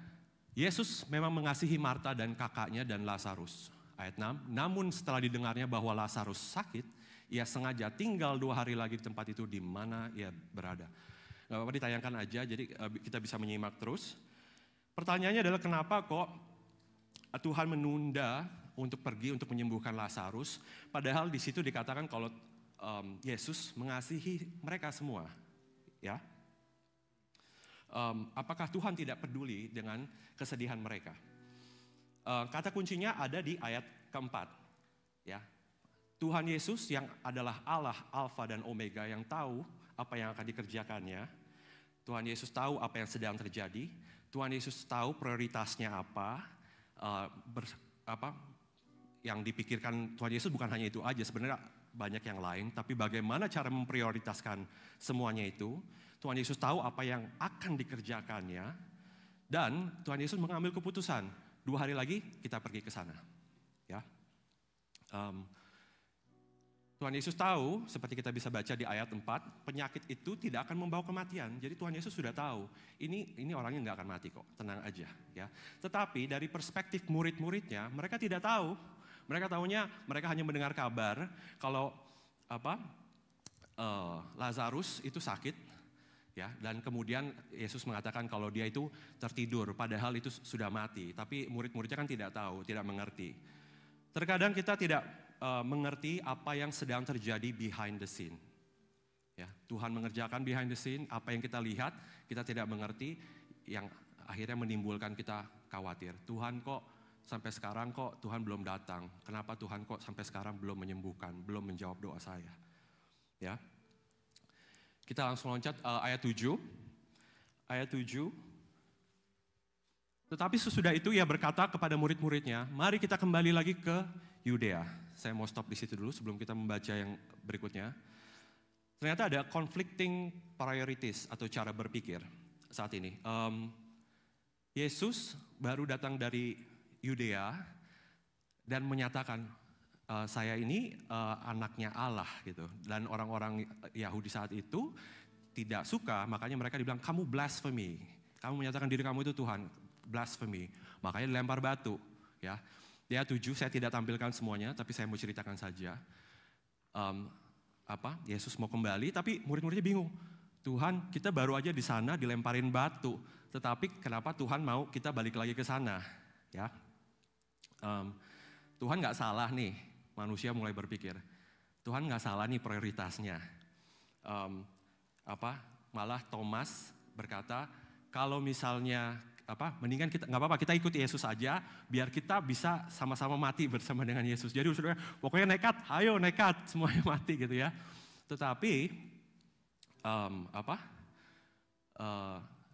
Yesus memang mengasihi Marta dan kakaknya dan Lazarus. Ayat 6, namun setelah didengarnya bahwa Lazarus sakit, ia sengaja tinggal 2 hari lagi di tempat itu di mana ia berada. Gak apa-apa ditayangkan aja, jadi kita bisa menyimak terus. Pertanyaannya adalah kenapa kok Tuhan menunda untuk pergi untuk menyembuhkan Lazarus, padahal di situ dikatakan kalau Yesus mengasihi mereka semua. Ya, apakah Tuhan tidak peduli dengan kesedihan mereka? Kata kuncinya ada di ayat keempat. Ya, Tuhan Yesus yang adalah Allah Alfa dan Omega yang tahu apa yang akan dikerjakannya. Tuhan Yesus tahu apa yang sedang terjadi. Tuhan Yesus tahu prioritasnya apa. yang dipikirkan Tuhan Yesus bukan hanya itu aja, sebenarnya banyak yang lain, tapi bagaimana cara memprioritaskan semuanya itu. Tuhan Yesus tahu apa yang akan dikerjakannya, dan Tuhan Yesus mengambil keputusan, 2 hari lagi kita pergi ke sana. Ya. Tuhan Yesus tahu, seperti kita bisa baca di ayat 4, penyakit itu tidak akan membawa kematian. Jadi Tuhan Yesus sudah tahu, ini orangnya nggak akan mati kok, tenang aja. Ya. Tetapi dari perspektif murid-muridnya, mereka tidak tahu. Mereka tahunya, mereka hanya mendengar kabar kalau Lazarus itu sakit, ya. Dan kemudian Yesus mengatakan kalau dia itu tertidur, padahal itu sudah mati. Tapi murid-muridnya kan tidak tahu, tidak mengerti. Terkadang kita tidak mengerti apa yang sedang terjadi behind the scene. Ya, Tuhan mengerjakan behind the scene, apa yang kita lihat, kita tidak mengerti, yang akhirnya menimbulkan kita khawatir. Tuhan kok sampai sekarang kok Tuhan belum datang? Kenapa Tuhan kok sampai sekarang belum menyembuhkan, belum menjawab doa saya? Ya. Kita langsung loncat ayat 7. Ayat 7. Tetapi sesudah itu ia berkata kepada murid-muridnya, mari kita kembali lagi ke Yudea. Saya mau stop di situ dulu sebelum kita membaca yang berikutnya. Ternyata ada conflicting priorities atau cara berpikir saat ini. Yesus baru datang dari Yudea dan menyatakan, saya ini anaknya Allah gitu. Dan orang-orang Yahudi saat itu tidak suka, makanya mereka dibilang kamu blasphemy. Kamu menyatakan diri kamu itu Tuhan, blasphemy. Makanya dilempar batu, ya. Dia 7, saya tidak tampilkan semuanya, tapi saya mau ceritakan saja. Yesus mau kembali, tapi murid-muridnya bingung. Tuhan, kita baru aja di sana dilemparin batu, tetapi kenapa Tuhan mau kita balik lagi ke sana? Ya, Tuhan nggak salah nih, manusia mulai berpikir. Tuhan nggak salah nih prioritasnya. Malah Thomas berkata, kalau misalnya mendingan kita nggak apa-apa, kita ikut Yesus aja biar kita bisa sama-sama mati bersama dengan Yesus. Jadi saudara, pokoknya nekat, ayo nekat, semuanya mati gitu ya. Tetapi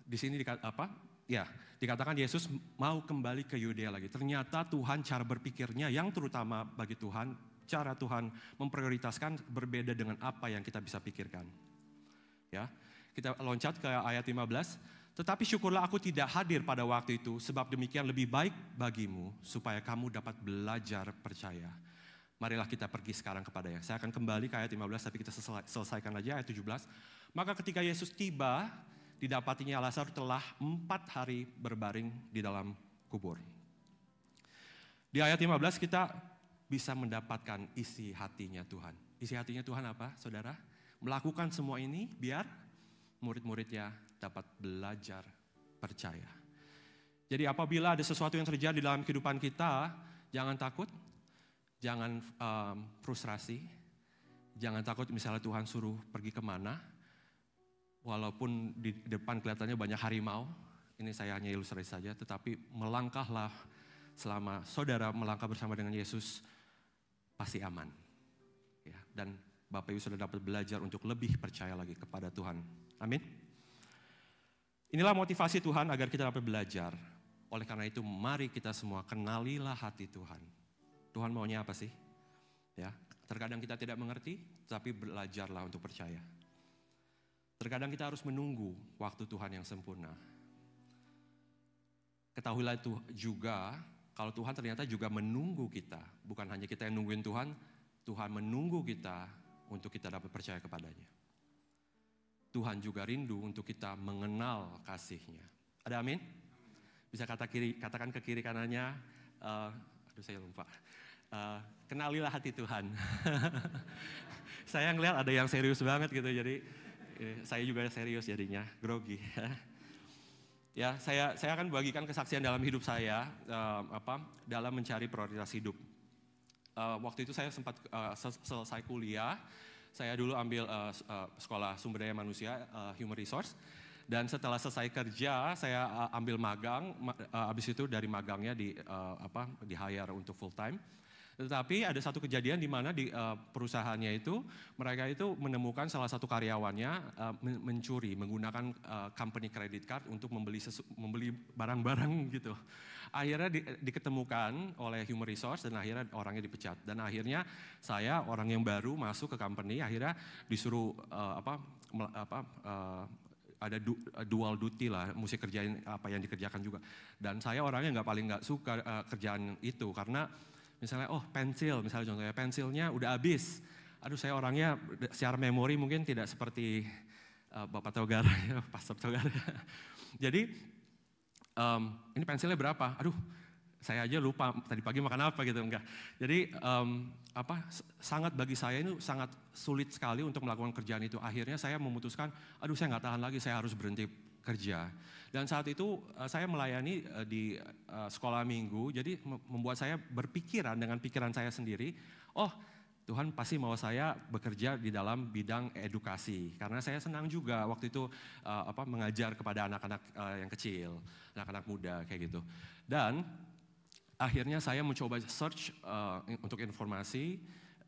di sini dikatakan Yesus mau kembali ke Yudea lagi. Ternyata Tuhan cara berpikirnya yang terutama bagi Tuhan, cara Tuhan memprioritaskan berbeda dengan apa yang kita bisa pikirkan. Ya, kita loncat ke ayat 15. Tetapi syukurlah aku tidak hadir pada waktu itu, sebab demikian lebih baik bagimu, supaya kamu dapat belajar percaya. Marilah kita pergi sekarang kepadanya. Saya akan kembali ke ayat 15, tapi kita selesaikan aja ayat 17. Maka ketika Yesus tiba, didapatinya Lazarus telah 4 hari berbaring di dalam kubur. Di ayat 15 kita bisa mendapatkan isi hatinya Tuhan. Isi hatinya Tuhan apa, saudara? Melakukan semua ini biar murid-muridnya dapat belajar percaya. Jadi apabila ada sesuatu yang terjadi dalam kehidupan kita, jangan takut, jangan frustrasi, jangan takut misalnya Tuhan suruh pergi kemana, walaupun di depan kelihatannya banyak harimau, ini saya hanya ilustrasi saja, tetapi melangkahlah selama saudara melangkah bersama dengan Yesus, pasti aman. Ya, dan Bapak Ibu sudah dapat belajar untuk lebih percaya lagi kepada Tuhan. Amin. Inilah motivasi Tuhan agar kita dapat belajar. Oleh karena itu, mari kita semua kenalilah hati Tuhan. Tuhan maunya apa sih? Ya, terkadang kita tidak mengerti, tapi belajarlah untuk percaya. Terkadang kita harus menunggu waktu Tuhan yang sempurna. Ketahuilah itu juga, kalau Tuhan ternyata juga menunggu kita. Bukan hanya kita yang nungguin Tuhan, Tuhan menunggu kita untuk kita dapat percaya kepadanya. Tuhan juga rindu untuk kita mengenal kasih-Nya. Ada amin? Bisa katakan ke kiri kanannya, saya lupa. Kenalilah hati Tuhan. Saya ngelihat ada yang serius banget gitu, jadi saya juga serius jadinya, grogi. Ya, saya akan bagikan kesaksian dalam hidup saya, dalam mencari prioritas hidup. Waktu itu saya sempat selesai kuliah. Saya dulu ambil sekolah sumber daya manusia, human resource. Dan setelah selesai kerja, saya ambil magang. Habis itu dari magangnya di hire untuk full time. Tetapi ada satu kejadian di mana di perusahaannya itu mereka itu menemukan salah satu karyawannya mencuri menggunakan company credit card untuk membeli barang-barang gitu. Akhirnya diketemukan oleh Human Resource dan akhirnya orangnya dipecat. Dan akhirnya saya orang yang baru masuk ke company akhirnya disuruh ada dual duty lah, mesti kerjain apa yang dikerjakan juga. Dan saya orangnya nggak suka kerjaan itu karena misalnya, pensil, misalnya contohnya pensilnya udah habis. Aduh, saya orangnya secara memori mungkin tidak seperti Bapak Togara, ya, Pastor Togara. Jadi, ini pensilnya berapa? Aduh, saya aja lupa tadi pagi makan apa gitu, enggak. Jadi, sangat bagi saya ini sangat sulit sekali untuk melakukan kerjaan itu. Akhirnya saya memutuskan, aduh saya nggak tahan lagi, saya harus berhenti kerja. Dan saat itu saya melayani di sekolah minggu, jadi membuat saya berpikiran dengan pikiran saya sendiri, Tuhan pasti mau saya bekerja di dalam bidang edukasi. Karena saya senang juga waktu itu mengajar kepada anak-anak yang kecil, anak-anak muda kayak gitu. Dan akhirnya saya mencoba search untuk informasi,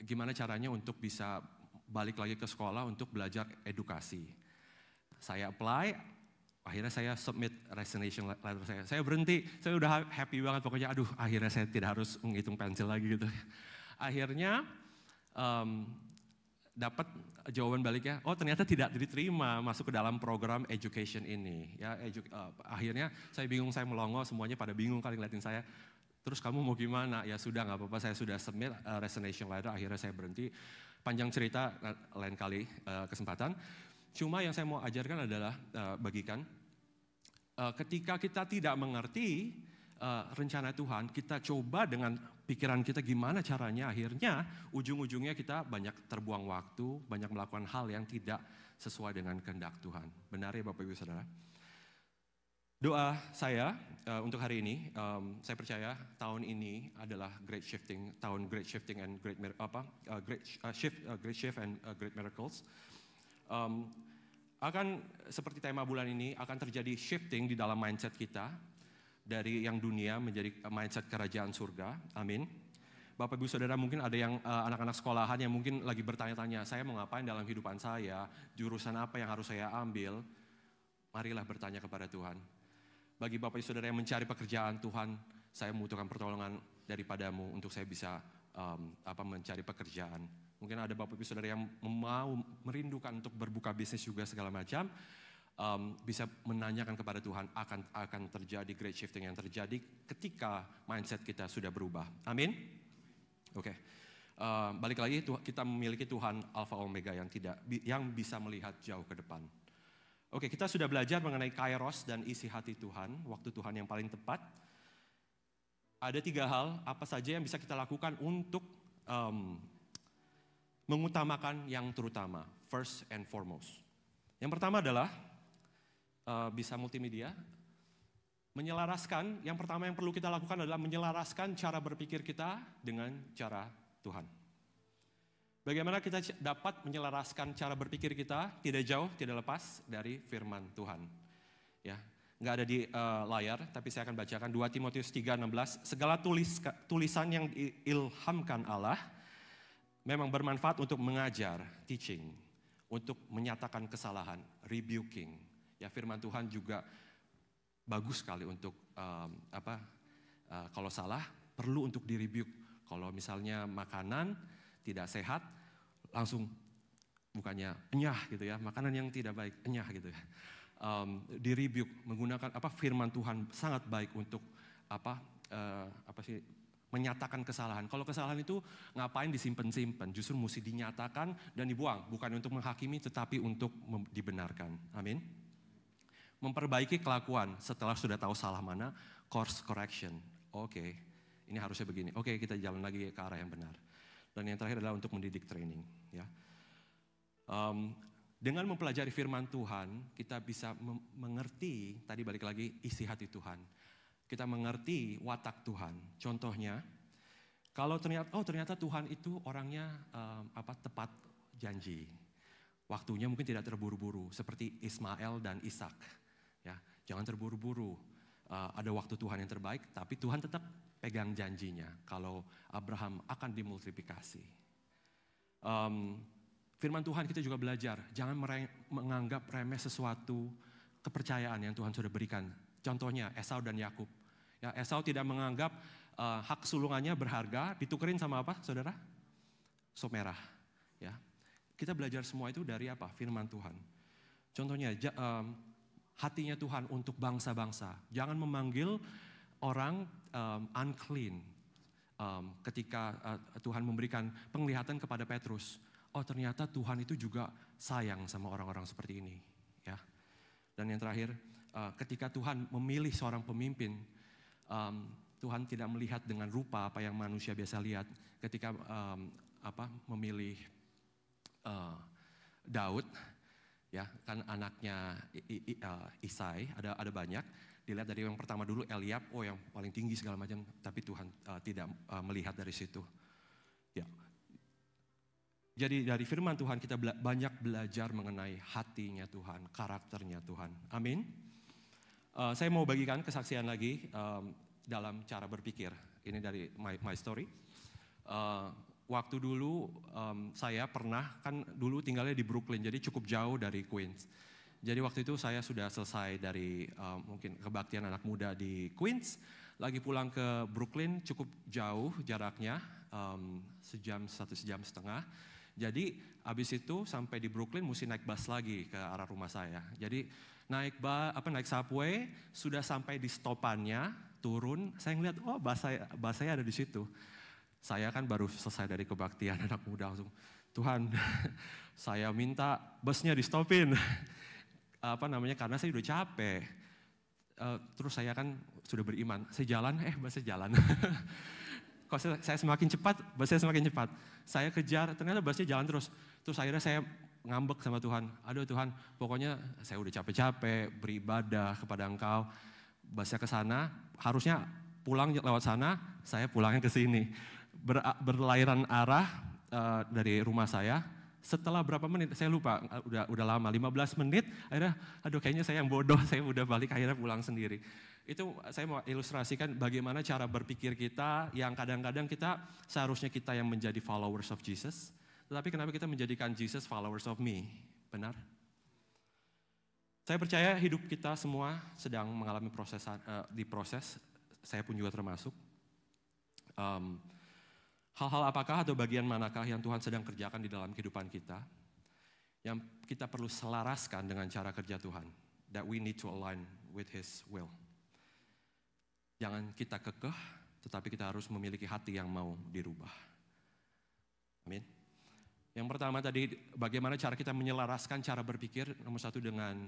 gimana caranya untuk bisa balik lagi ke sekolah untuk belajar edukasi. Saya apply. Akhirnya saya submit resignation letter saya. Saya berhenti, saya udah happy banget pokoknya. Aduh, akhirnya saya tidak harus menghitung pensil lagi gitu. Akhirnya dapat jawaban baliknya, ternyata tidak diterima masuk ke dalam program education ini. Ya, akhirnya saya bingung, saya melongo, semuanya pada bingung kali ngeliatin saya. Terus kamu mau gimana? Ya sudah, nggak apa-apa, saya sudah submit resignation letter. Akhirnya saya berhenti. Panjang cerita, lain kali kesempatan. Cuma yang saya mau ajarkan adalah bagikan. Ketika kita tidak mengerti rencana Tuhan, kita coba dengan pikiran kita gimana caranya, akhirnya ujung-ujungnya kita banyak terbuang waktu, banyak melakukan hal yang tidak sesuai dengan kehendak Tuhan. Benar ya Bapak Ibu Saudara? Doa saya untuk hari ini, saya percaya tahun ini adalah great shifting, tahun great shifting and great shift and great miracles. Akan seperti tema bulan ini akan terjadi shifting di dalam mindset kita dari yang dunia menjadi mindset kerajaan surga. Amin. Bapak Ibu Saudara, mungkin ada yang anak-anak sekolahan yang mungkin lagi bertanya-tanya, saya mau ngapain dalam kehidupan saya, jurusan apa yang harus saya ambil. Marilah bertanya kepada Tuhan. Bagi Bapak Ibu Saudara yang mencari pekerjaan, Tuhan, saya membutuhkan pertolongan daripadamu untuk saya bisa mencari pekerjaan. Mungkin ada Bapak Ibu Saudara yang mau merindukan untuk berbuka bisnis juga segala macam, bisa menanyakan kepada Tuhan, akan terjadi great shifting yang terjadi ketika mindset kita sudah berubah. Amin. Oke. Balik lagi, kita memiliki Tuhan Alfa Omega yang bisa melihat jauh ke depan. Oke, kita sudah belajar mengenai kairos dan isi hati Tuhan, waktu Tuhan yang paling tepat. Ada 3 hal apa saja yang bisa kita lakukan untuk mengutamakan yang terutama, first and foremost. Yang pertama adalah bisa multimedia, menyelaraskan. Yang pertama yang perlu kita lakukan adalah menyelaraskan cara berpikir kita dengan cara Tuhan. Bagaimana kita dapat menyelaraskan cara berpikir kita? Tidak jauh, tidak lepas dari firman Tuhan. Ya, nggak ada di layar, tapi saya akan bacakan 2 Timotius 3:16. Segala tulisan yang diilhamkan Allah memang bermanfaat untuk mengajar, teaching, untuk menyatakan kesalahan, rebuking. Ya, firman Tuhan juga bagus sekali untuk kalau salah perlu untuk di-rebuke. Kalau misalnya makanan tidak sehat, langsung bukannya enyah gitu ya, makanan yang tidak baik enyah gitu ya. Di-rebuke menggunakan firman Tuhan sangat baik untuk menyatakan kesalahan. Kalau kesalahan itu ngapain disimpan-simpan? Justru mesti dinyatakan dan dibuang, bukan untuk menghakimi tetapi untuk dibenarkan. Amin. Memperbaiki kelakuan setelah sudah tahu salah mana, course correction. Oke, ini harusnya begini. Oke, kita jalan lagi ke arah yang benar. Dan yang terakhir adalah untuk mendidik training. Ya. Dengan mempelajari firman Tuhan, kita bisa mengerti, tadi balik lagi, isi hati Tuhan. Kita mengerti watak Tuhan. Contohnya, kalau ternyata Tuhan itu orangnya tepat janji. Waktunya mungkin tidak terburu-buru, seperti Ismail dan Ishak. Ya, jangan terburu-buru. Ada waktu Tuhan yang terbaik, tapi Tuhan tetap pegang janjinya kalau Abraham akan dimultiplikasi. Firman Tuhan kita juga belajar, jangan menganggap remeh sesuatu kepercayaan yang Tuhan sudah berikan. Contohnya Esau dan Yakub. Ya, Esau tidak menganggap hak sulungannya berharga, ditukerin sama apa, saudara? Sop merah. Ya, kita belajar semua itu dari apa? Firman Tuhan. Contohnya hatinya Tuhan untuk bangsa-bangsa. Jangan memanggil orang unclean. Ketika Tuhan memberikan penglihatan kepada Petrus, oh ternyata Tuhan itu juga sayang sama orang-orang seperti ini. Ya. Dan yang terakhir, ketika Tuhan memilih seorang pemimpin, Tuhan tidak melihat dengan rupa apa yang manusia biasa lihat. Ketika memilih Daud, ya kan anaknya Isai, ada banyak. Dilihat dari yang pertama dulu Eliab, oh yang paling tinggi segala macam, tapi Tuhan tidak melihat dari situ. Ya. Jadi dari firman Tuhan kita banyak belajar mengenai hatinya Tuhan, karakternya Tuhan. Amin. Saya mau bagikan kesaksian lagi dalam cara berpikir. Ini dari my story. Waktu dulu saya pernah, kan dulu tinggalnya di Brooklyn, jadi cukup jauh dari Queens. Jadi waktu itu saya sudah selesai dari mungkin kebaktian anak muda di Queens, lagi pulang ke Brooklyn cukup jauh jaraknya, 1 jam setengah. Jadi habis itu sampai di Brooklyn mesti naik bus lagi ke arah rumah saya. Jadi naik subway, sudah sampai di stopannya, turun, saya ngeliat, oh bus saya ada di situ. Saya kan baru selesai dari kebaktian anak muda, langsung, Tuhan, saya minta busnya di stopin. Karena saya udah capek. Terus saya kan sudah beriman, saya jalan, busnya jalan. Kok saya semakin cepat, busnya semakin cepat. Saya kejar, ternyata busnya jalan terus. Terus akhirnya saya ngambek sama Tuhan. Aduh Tuhan, pokoknya saya udah capek-capek beribadah kepada Engkau. Busnya ke sana, harusnya pulang lewat sana, saya pulangnya ke sini. Berlairan arah dari rumah saya. Setelah berapa menit, saya lupa, udah lama, 15 menit, akhirnya aduh kayaknya saya yang bodoh, saya udah balik akhirnya pulang sendiri. Itu saya mau ilustrasikan bagaimana cara berpikir kita yang kadang-kadang seharusnya kita yang menjadi followers of Jesus, tetapi kenapa kita menjadikan Jesus followers of me, benar? Saya percaya hidup kita semua sedang mengalami diproses, saya pun juga termasuk. Hal-hal apakah atau bagian manakah yang Tuhan sedang kerjakan di dalam kehidupan kita, yang kita perlu selaraskan dengan cara kerja Tuhan, that we need to align with His will. Jangan kita kekeh, tetapi kita harus memiliki hati yang mau dirubah. Amin. Yang pertama tadi, bagaimana cara kita menyelaraskan cara berpikir, nomor 1 dengan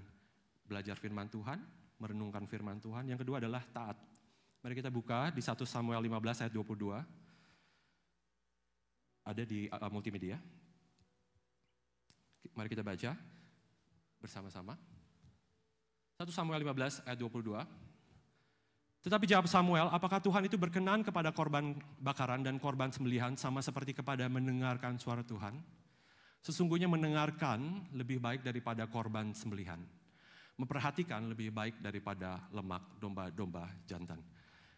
belajar firman Tuhan, merenungkan firman Tuhan. Yang kedua adalah taat. Mari kita buka di 1 Samuel 15 ayat 22. Ada di multimedia. Mari kita baca bersama-sama. 1 Samuel 15 ayat 22. Tetapi jawab Samuel, apakah Tuhan itu berkenan kepada korban bakaran dan korban sembelihan sama seperti kepada mendengarkan suara Tuhan? Sesungguhnya mendengarkan lebih baik daripada korban sembelihan. Memperhatikan lebih baik daripada lemak domba-domba jantan.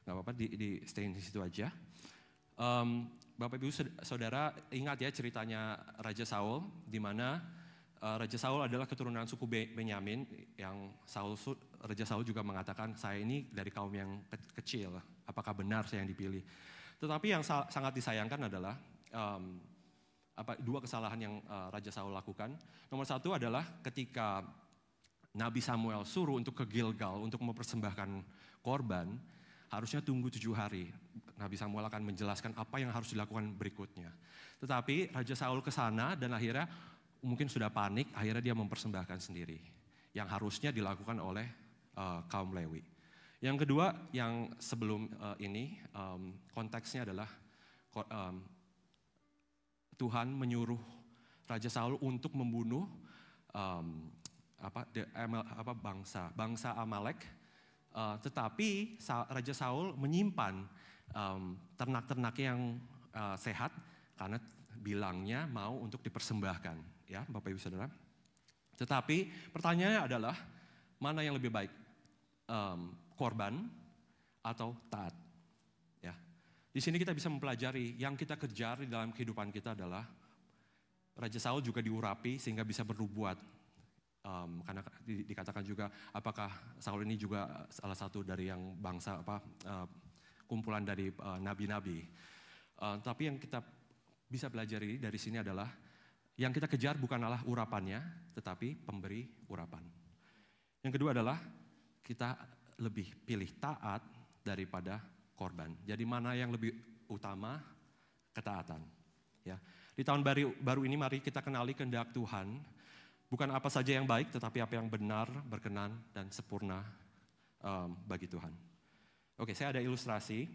Gak apa-apa, di stay di situ aja. Bapak Ibu Saudara ingat ya ceritanya Raja Saul, di mana Raja Saul adalah keturunan suku Benyamin, yang Raja Saul juga mengatakan, saya ini dari kaum yang kecil, apakah benar saya yang dipilih? Tetapi yang sangat disayangkan adalah 2 kesalahan yang Raja Saul lakukan. Nomor 1 adalah ketika Nabi Samuel suruh untuk ke Gilgal untuk mempersembahkan korban, harusnya tunggu 7 hari. Nabi Samuel akan menjelaskan apa yang harus dilakukan berikutnya. Tetapi Raja Saul ke sana dan akhirnya mungkin sudah panik, akhirnya dia mempersembahkan sendiri. Yang harusnya dilakukan oleh kaum Lewi. Yang kedua, yang sebelum ini, konteksnya adalah Tuhan menyuruh Raja Saul untuk membunuh bangsa Amalek. Tetapi Raja Saul menyimpan ternak-ternak yang sehat karena bilangnya mau untuk dipersembahkan, ya Bapak Ibu Saudara. Tetapi pertanyaannya adalah mana yang lebih baik, korban atau taat? Ya, Di sini kita bisa mempelajari yang kita kejar di dalam kehidupan kita adalah Raja Saul juga diurapi sehingga bisa bernubuat. Karena dikatakan juga apakah Saul ini juga salah satu dari yang bangsa kumpulan dari nabi-nabi. Tapi yang kita bisa pelajari dari sini adalah yang kita kejar bukanlah urapannya, tetapi pemberi urapan. Yang kedua adalah kita lebih pilih taat daripada korban. Jadi mana yang lebih utama? Ketaatan. Ya. Di tahun baru ini mari kita kenali kehendak Tuhan. Bukan apa saja yang baik, tetapi apa yang benar, berkenan, dan sempurna bagi Tuhan. Oke, saya ada ilustrasi.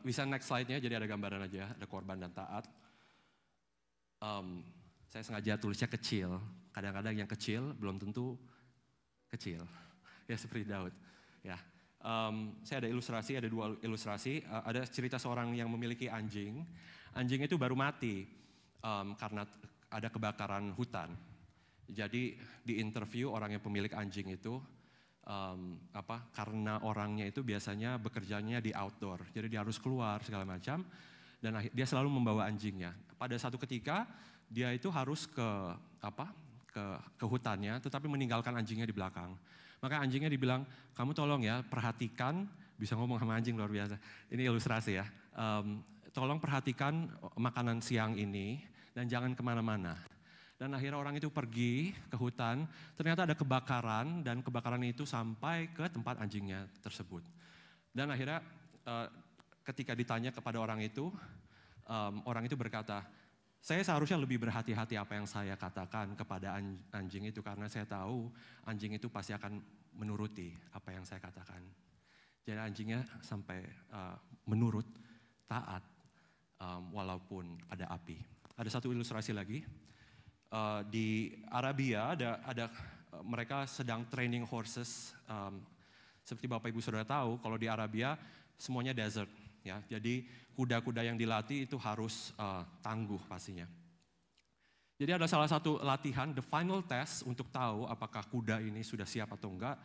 Bisa next slide-nya, jadi ada gambaran aja, ada korban dan taat. Saya sengaja tulisnya kecil. Kadang-kadang yang kecil belum tentu kecil. Ya seperti Daud. Ya. Saya ada ilustrasi, ada 2 ilustrasi. Ada cerita seorang yang memiliki anjing. Anjing itu baru mati karena ada kebakaran hutan. Jadi di interview orang yang pemilik anjing itu, karena orangnya itu biasanya bekerjanya di outdoor. Jadi dia harus keluar segala macam. Dan dia selalu membawa anjingnya. Pada satu ketika dia itu harus ke hutannya, tetapi meninggalkan anjingnya di belakang. Maka anjingnya dibilang, kamu tolong ya perhatikan, bisa ngomong sama anjing luar biasa. Ini ilustrasi ya. Tolong perhatikan makanan siang ini dan jangan kemana-mana. Dan akhirnya orang itu pergi ke hutan, ternyata ada kebakaran dan kebakaran itu sampai ke tempat anjingnya tersebut. Dan akhirnya ketika ditanya kepada orang itu berkata, saya seharusnya lebih berhati-hati apa yang saya katakan kepada anjing itu karena saya tahu anjing itu pasti akan menuruti apa yang saya katakan. Jadi anjingnya sampai menurut, taat walaupun ada api. Ada satu ilustrasi lagi. Di Arabia ada mereka sedang training horses. Seperti Bapak Ibu Saudara tahu, kalau di Arabia semuanya desert. Ya, jadi kuda-kuda yang dilatih itu harus tangguh pastinya. Jadi ada salah satu latihan, the final test untuk tahu apakah kuda ini sudah siap atau enggak,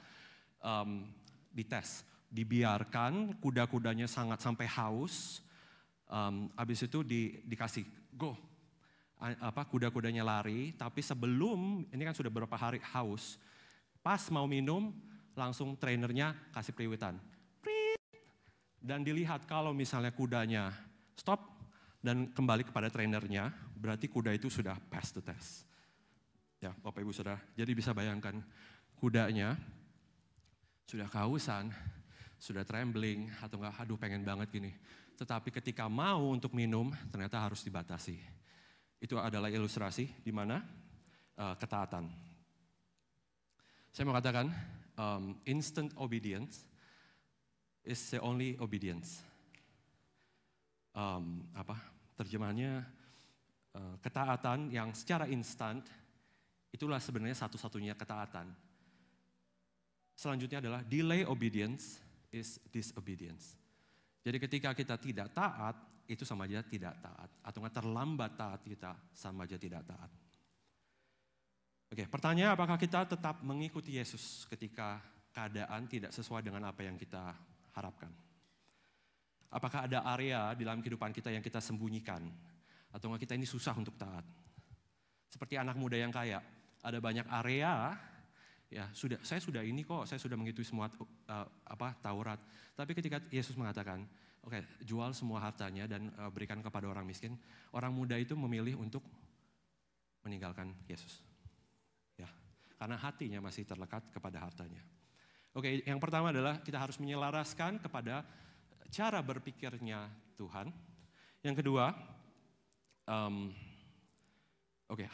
dites. Dibiarkan kuda-kudanya sangat sampai haus, habis itu dikasih go. Kuda-kudanya lari, tapi sebelum, ini kan sudah beberapa hari haus, pas mau minum, langsung trainernya kasih periwitan. Dan dilihat kalau misalnya kudanya stop dan kembali kepada trainernya, berarti kuda itu sudah pass the test. Ya, Bapak Ibu Saudara, jadi bisa bayangkan kudanya sudah kehausan, sudah trembling, atau enggak, aduh pengen banget gini. Tetapi ketika mau untuk minum, ternyata harus dibatasi. Itu adalah ilustrasi di mana ketaatan. Saya mau katakan, instant obedience is the only obedience. Terjemahannya ketaatan yang secara instan itulah sebenarnya satu-satunya ketaatan. Selanjutnya adalah delay obedience is disobedience. Jadi ketika kita tidak taat, itu sama aja tidak taat. Atau terlambat taat kita, sama aja tidak taat. Oke, pertanyaan apakah kita tetap mengikuti Yesus ketika keadaan tidak sesuai dengan apa yang kita harapkan? Apakah ada area di dalam kehidupan kita yang kita sembunyikan? Atau kita ini susah untuk taat? Seperti anak muda yang kaya, ada banyak area, ya saya sudah ini kok, saya sudah mengikuti semua Taurat. Tapi ketika Yesus mengatakan, oke, jual semua hartanya dan berikan kepada orang miskin. Orang muda itu memilih untuk meninggalkan Yesus. Ya, karena hatinya masih terlekat kepada hartanya. Oke, yang pertama adalah kita harus menyelaraskan kepada cara berpikirnya Tuhan. Yang kedua,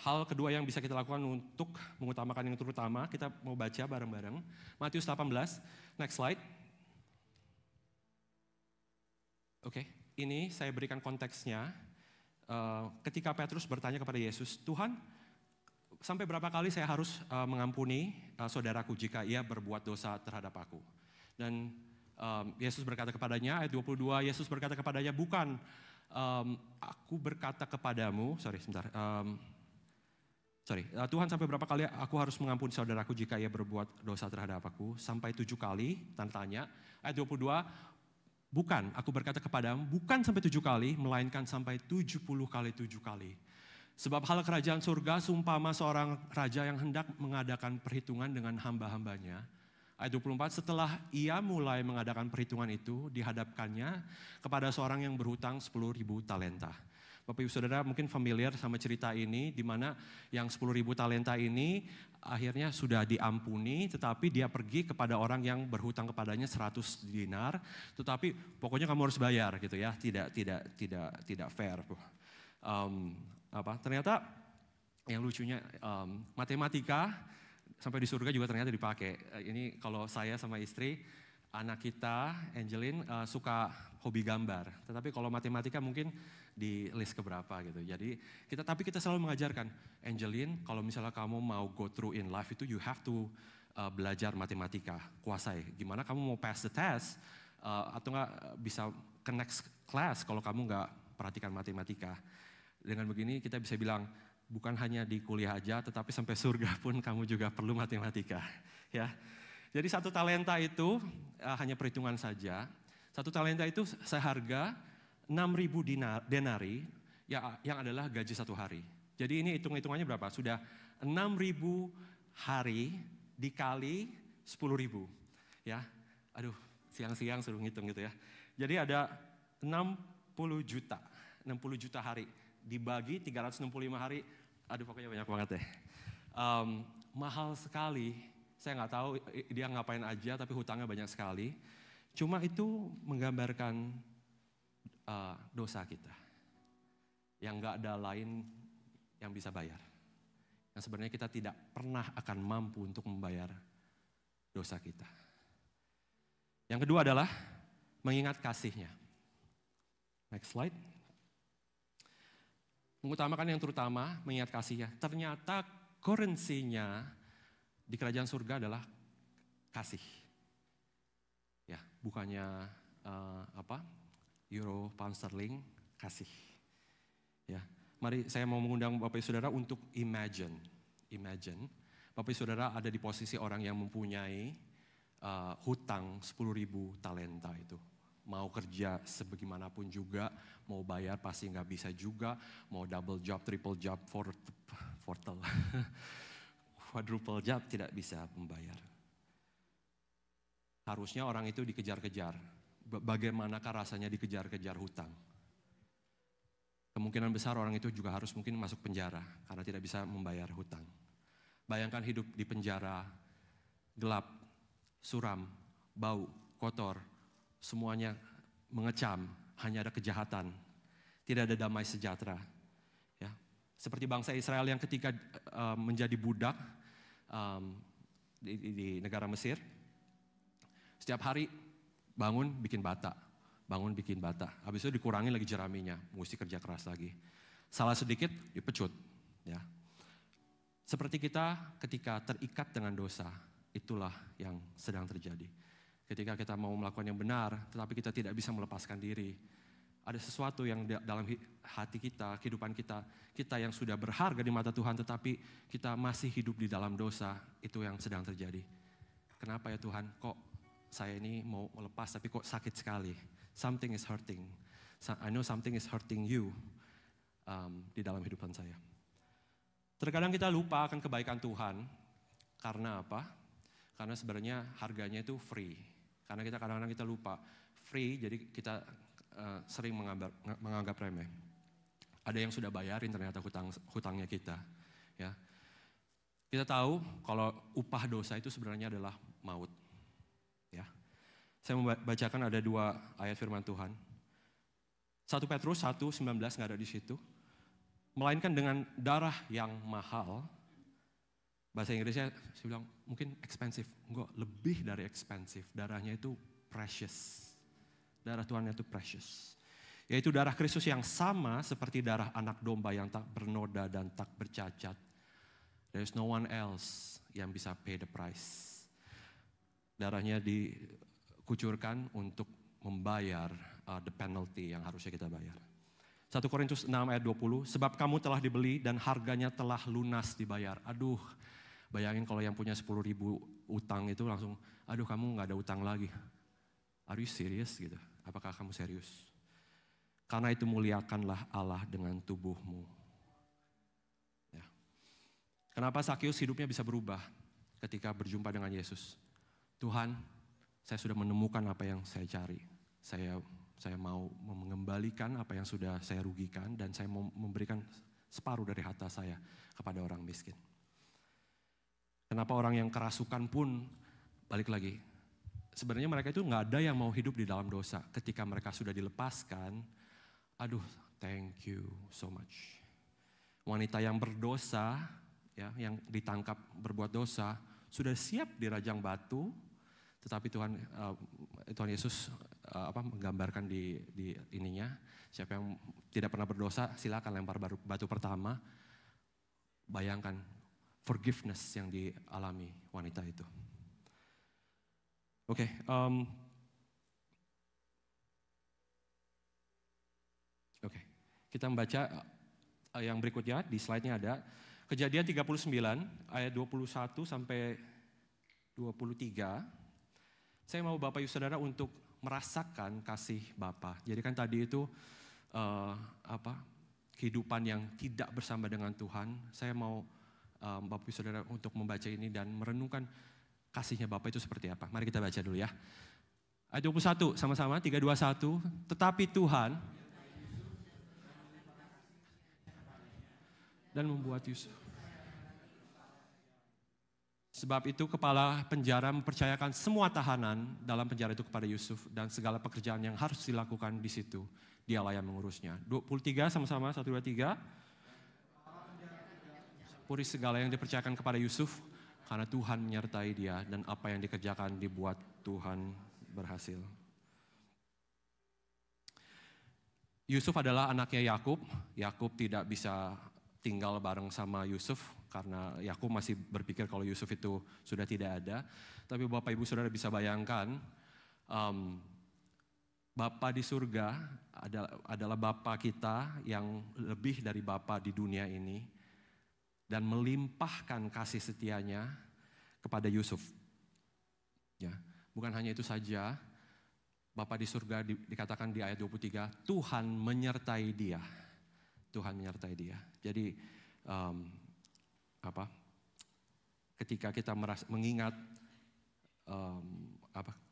hal kedua yang bisa kita lakukan untuk mengutamakan yang terutama, kita mau baca bareng-bareng. Matius 18, next slide. Oke, ini saya berikan konteksnya. Ketika Petrus bertanya kepada Yesus, Tuhan, sampai berapa kali saya harus mengampuni saudaraku jika ia berbuat dosa terhadap aku? Dan Yesus berkata kepadanya, ayat 22, Yesus berkata kepadanya, bukan, aku berkata kepadamu, Tuhan sampai berapa kali aku harus mengampuni saudaraku jika ia berbuat dosa terhadap aku? Sampai 7 kali, tanda tanya. Ayat 22, bukan, aku berkata kepadamu, bukan sampai 7 kali, melainkan sampai 70 kali 7 kali. Sebab hal kerajaan surga seumpama seorang raja yang hendak mengadakan perhitungan dengan hamba-hambanya. Ayat 24, setelah ia mulai mengadakan perhitungan itu, dihadapkannya kepada seorang yang berhutang 10.000 talenta. Bapak Ibu Saudara mungkin familiar sama cerita ini, di mana yang 10.000 talenta ini akhirnya sudah diampuni, tetapi dia pergi kepada orang yang berhutang kepadanya 100 dinar, tetapi pokoknya kamu harus bayar gitu ya, tidak fair. Ternyata yang lucunya matematika sampai di surga juga ternyata dipakai. Ini kalau saya sama istri, anak kita Angelin suka hobi gambar, tetapi kalau matematika mungkin di list keberapa gitu. Jadi kita selalu mengajarkan Angelin, kalau misalnya kamu mau go through in life itu you have to belajar matematika, kuasai. Gimana kamu mau pass the test atau nggak bisa ke next class kalau kamu nggak perhatikan matematika. Dengan begini kita bisa bilang bukan hanya di kuliah aja, tetapi sampai surga pun kamu juga perlu matematika, ya. Jadi 1 talenta itu hanya perhitungan saja. 1 talenta itu seharga 6.000 denari yang adalah gaji 1 hari. Jadi ini hitung-hitungannya berapa? Sudah 6.000 hari dikali 10.000, ya. Aduh, siang-siang suruh ngitung gitu ya. Jadi ada 60 juta hari. Dibagi 365 hari, aduh pokoknya banyak banget deh. Mahal sekali, saya nggak tahu dia ngapain aja tapi hutangnya banyak sekali. Cuma itu menggambarkan dosa kita. Yang nggak ada lain yang bisa bayar. Yang sebenarnya kita tidak pernah akan mampu untuk membayar dosa kita. Yang kedua adalah mengingat kasihnya. Next slide. Mengutamakan yang terutama, mengingat kasihnya. Ternyata currency-nya di kerajaan surga adalah kasih. Ya, bukannya euro, pound sterling, kasih. Ya, mari saya mau mengundang Bapak Ibu Saudara untuk imagine. Bapak Ibu Saudara ada di posisi orang yang mempunyai hutang 10.000 talenta itu. Mau kerja sebagaimanapun juga, mau bayar pasti nggak bisa juga, mau double job, triple job, quadruple job tidak bisa membayar. Harusnya orang itu dikejar-kejar. Bagaimanakah rasanya dikejar-kejar hutang? Kemungkinan besar orang itu juga harus mungkin masuk penjara karena tidak bisa membayar hutang. Bayangkan hidup di penjara, gelap, suram, bau, kotor, semuanya mengecam, hanya ada kejahatan, tidak ada damai sejahtera. Ya, seperti bangsa Israel yang ketika menjadi budak di negara Mesir, setiap hari bangun bikin bata, habis itu dikurangi lagi jeraminya, mesti kerja keras lagi. Salah sedikit dipecut. Ya. Seperti kita ketika terikat dengan dosa, itulah yang sedang terjadi. Ketika kita mau melakukan yang benar, tetapi kita tidak bisa melepaskan diri. Ada sesuatu yang dalam hati kita, kehidupan kita yang sudah berharga di mata Tuhan, tetapi kita masih hidup di dalam dosa, itu yang sedang terjadi. Kenapa ya Tuhan, kok saya ini mau melepas tapi kok sakit sekali? Something is hurting. I know something is hurting you di dalam kehidupan saya. Terkadang kita lupa akan kebaikan Tuhan, karena apa? Karena sebenarnya harganya itu free. Karena kita kadang-kadang kita lupa free, jadi kita sering menganggap remeh. Ada yang sudah bayarin ternyata hutangnya kita. Ya. Kita tahu kalau upah dosa itu sebenarnya adalah maut. Ya. Saya membacakan ada 2 ayat firman Tuhan. 1 Petrus 1:19 nggak ada di situ. Melainkan dengan darah yang mahal. Bahasa Inggrisnya saya bilang mungkin expensive, enggak, lebih dari expensive. Darahnya itu precious. Darah Tuhan itu precious. Yaitu darah Kristus yang sama seperti darah anak domba yang tak bernoda dan tak bercacat. There is no one else yang bisa pay the price. Darahnya dikucurkan untuk membayar the penalty yang harusnya kita bayar. 1 Korintus 6 ayat 20, sebab kamu telah dibeli dan harganya telah lunas dibayar. Aduh, bayangin kalau yang punya 10.000 utang itu langsung, aduh kamu gak ada utang lagi. Are you serious gitu? Apakah kamu serius? Karena itu muliakanlah Allah dengan tubuhmu. Ya. Kenapa Sakeus hidupnya bisa berubah ketika berjumpa dengan Yesus? Tuhan, saya sudah menemukan apa yang saya cari. Saya mau mengembalikan apa yang sudah saya rugikan dan saya mau memberikan separuh dari harta saya kepada orang miskin. Kenapa orang yang kerasukan pun balik lagi. Sebenarnya mereka itu nggak ada yang mau hidup di dalam dosa. Ketika mereka sudah dilepaskan, aduh, thank you so much. Wanita yang berdosa, ya, yang ditangkap berbuat dosa, sudah siap dirajang batu, tetapi Tuhan Yesus menggambarkan di ininya, siapa yang tidak pernah berdosa, silakan lempar batu pertama. Bayangkan forgiveness yang dialami wanita itu. Oke. Kita membaca yang berikutnya, di slide-nya ada. Kejadian 39 ayat 21 sampai 23. Saya mau Bapak Ibu Saudara untuk merasakan kasih Bapa. Jadi kan tadi itu kehidupan yang tidak bersama dengan Tuhan. Saya mau Bapak Ibu Saudara untuk membaca ini dan merenungkan kasihnya Bapa itu seperti apa. Mari kita baca dulu ya. Ayat 21 sama-sama, 3, 2, 1. Tetapi Tuhan dan membuat Yusuf. Sebab itu kepala penjara mempercayakan semua tahanan dalam penjara itu kepada Yusuf dan segala pekerjaan yang harus dilakukan di situ. Dialah yang mengurusnya. 23 sama-sama, 1, 2, 3. Puri segala yang dipercayakan kepada Yusuf karena Tuhan menyertai dia dan apa yang dikerjakan dibuat Tuhan berhasil. Yusuf adalah anaknya Yakub. Yakub tidak bisa tinggal bareng sama Yusuf karena Yakub masih berpikir kalau Yusuf itu sudah tidak ada. Tapi Bapak Ibu Saudara bisa bayangkan, Bapa di surga adalah Bapa kita yang lebih dari Bapa di dunia ini dan melimpahkan kasih setianya kepada Yusuf. Ya, bukan hanya itu saja, Bapa di surga dikatakan di ayat 23, Tuhan menyertai dia. Tuhan menyertai dia. Jadi ketika kita mengingat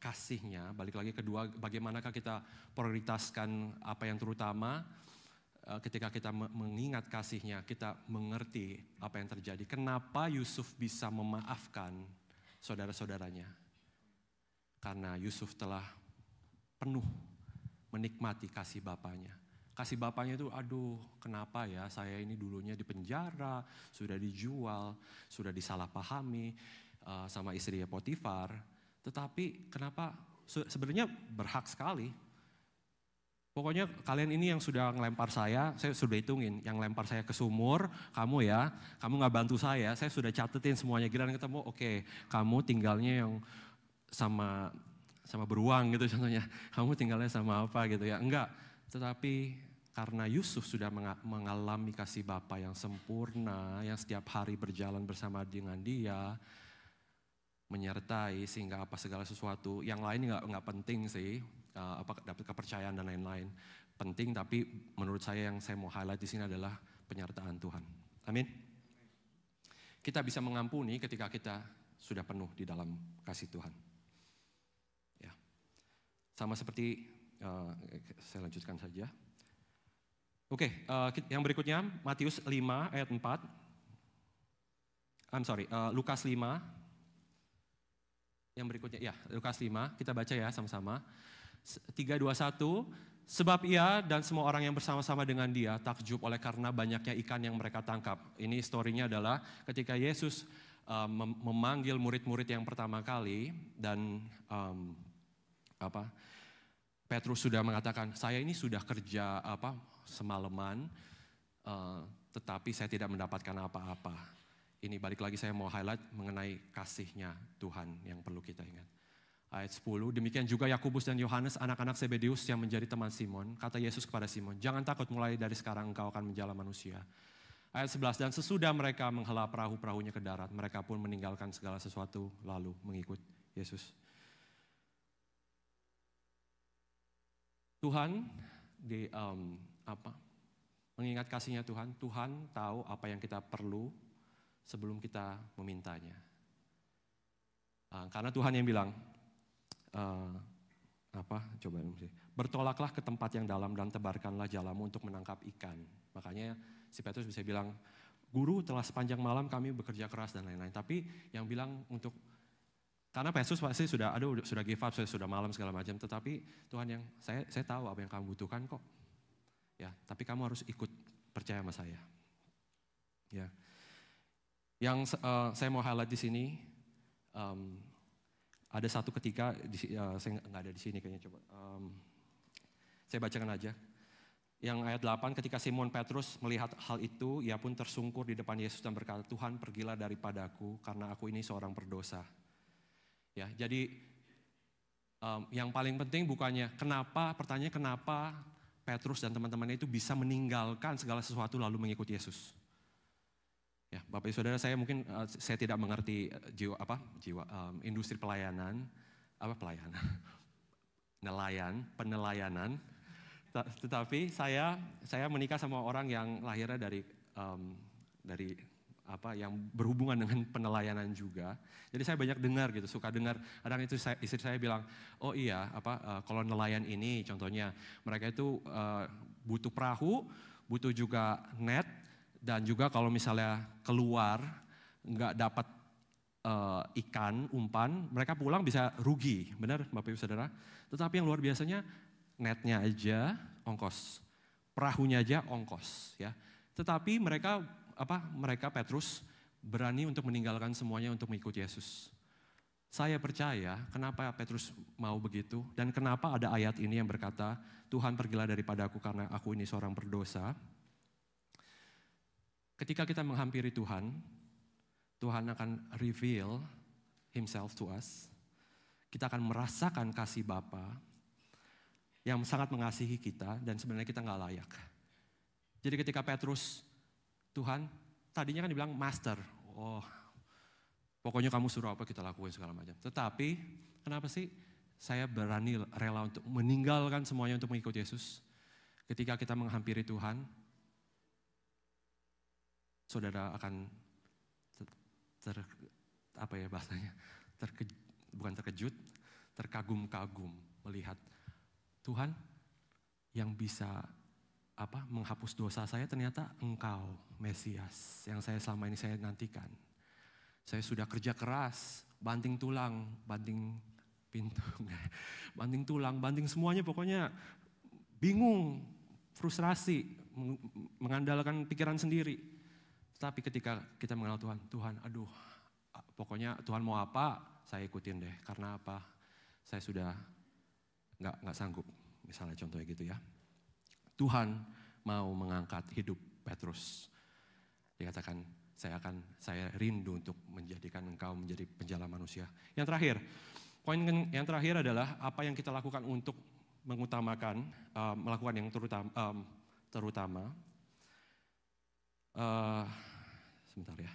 kasihnya, balik lagi kedua, bagaimanakah kita prioritaskan apa yang terutama. Ketika kita mengingat kasihnya, kita mengerti apa yang terjadi. Kenapa Yusuf bisa memaafkan saudara-saudaranya? Karena Yusuf telah penuh menikmati kasih bapaknya. Kasih bapaknya itu, aduh kenapa ya saya ini dulunya di penjara, sudah dijual, sudah disalahpahami sama istrinya Potifar. Tetapi kenapa, sebenarnya berhak sekali. Pokoknya kalian ini yang sudah ngelempar saya sudah hitungin. Yang lempar saya ke sumur, kamu gak bantu saya sudah catetin semuanya. Giliran ketemu, oke, kamu tinggalnya yang sama beruang gitu contohnya. Kamu tinggalnya sama apa gitu ya, enggak. Tetapi karena Yusuf sudah mengalami kasih Bapa yang sempurna, yang setiap hari berjalan bersama dengan dia, menyertai sehingga apa segala sesuatu, yang lain nggak penting sih, dapat kepercayaan dan lain-lain. Penting, tapi menurut saya yang saya mau highlight di sini adalah penyertaan Tuhan. Amin. Kita bisa mengampuni ketika kita sudah penuh di dalam kasih Tuhan. Ya, sama seperti saya lanjutkan saja. Oke, yang berikutnya Matius 5 ayat 4. Lukas 5. Yang berikutnya, ya Lukas 5, kita baca ya sama-sama. 3, 2, 1. Sebab ia dan semua orang yang bersama-sama dengan dia takjub oleh karena banyaknya ikan yang mereka tangkap. Ini story-nya adalah ketika Yesus memanggil murid-murid yang pertama kali dan Petrus sudah mengatakan, saya ini sudah kerja semalaman, tetapi saya tidak mendapatkan apa-apa. Ini balik lagi saya mau highlight mengenai kasihnya Tuhan yang perlu kita ingat. Ayat 10, demikian juga Yakobus dan Yohanes anak-anak Zebedeus yang menjadi teman Simon. Kata Yesus kepada Simon, jangan takut, mulai dari sekarang engkau akan menjala manusia. Ayat 11, dan sesudah mereka menghela perahu-perahunya ke darat, mereka pun meninggalkan segala sesuatu lalu mengikut Yesus. Tuhan mengingat kasihnya Tuhan, Tuhan tahu apa yang kita perlu sebelum kita memintanya. Karena Tuhan yang bilang, bertolaklah ke tempat yang dalam dan tebarkanlah jalamu untuk menangkap ikan. Makanya si Petrus bisa bilang, Guru, telah sepanjang malam kami bekerja keras dan lain-lain. Tapi yang bilang karena Petrus pasti sudah give up, sudah malam segala macam. Tetapi Tuhan yang, saya tahu apa yang kamu butuhkan kok. Ya, tapi kamu harus ikut percaya sama saya. Ya, yang saya mau highlight di sini, ada satu ketika, saya nggak ada di sini kayaknya, coba saya bacakan aja. Yang ayat 8, ketika Simon Petrus melihat hal itu, ia pun tersungkur di depan Yesus dan berkata, Tuhan pergilah daripadaku karena aku ini seorang berdosa. Ya, jadi yang paling penting bukannya pertanyaannya kenapa Petrus dan teman-temannya itu bisa meninggalkan segala sesuatu lalu mengikuti Yesus. Ya, Bapak Ibu Saudara, saya mungkin saya tidak mengerti industri penelayanan. Tetapi saya menikah sama orang yang lahirnya dari yang berhubungan dengan penelayanan juga. Jadi saya banyak dengar gitu, suka dengar. Kadang itu istri saya bilang, oh iya, kalau nelayan ini contohnya mereka itu butuh perahu, butuh juga net, dan juga kalau misalnya keluar nggak dapat ikan, umpan, mereka pulang bisa rugi, benar Bapak Ibu Saudara. Tetapi yang luar biasanya netnya aja ongkos, perahunya aja ongkos, ya. Tetapi mereka Petrus berani untuk meninggalkan semuanya untuk mengikuti Yesus. Saya percaya kenapa Petrus mau begitu dan kenapa ada ayat ini yang berkata, Tuhan pergilah daripadaku karena aku ini seorang berdosa. Ketika kita menghampiri Tuhan, Tuhan akan reveal Himself to us. Kita akan merasakan kasih Bapa yang sangat mengasihi kita dan sebenarnya kita nggak layak. Jadi ketika Petrus, Tuhan tadinya kan dibilang master, oh pokoknya kamu suruh apa kita lakuin segala macam. Tetapi kenapa sih saya berani rela untuk meninggalkan semuanya untuk mengikut Yesus? Ketika kita menghampiri Tuhan, saudara akan terkagum-kagum melihat Tuhan yang bisa menghapus dosa saya, ternyata Engkau Mesias yang selama ini saya nantikan. Saya sudah kerja keras, banting tulang, banting pintu, banting tulang, banting semuanya, pokoknya bingung, frustrasi, mengandalkan pikiran sendiri. Tapi ketika kita mengenal Tuhan, aduh, pokoknya Tuhan mau apa, saya ikutin deh. Karena apa? Saya sudah nggak sanggup, misalnya contohnya gitu ya. Tuhan mau mengangkat hidup Petrus. Dikatakan, saya rindu untuk menjadikan engkau menjadi penjala manusia. Yang terakhir, poin yang terakhir adalah apa yang kita lakukan untuk mengutamakan, melakukan yang terutama. Sebentar ya.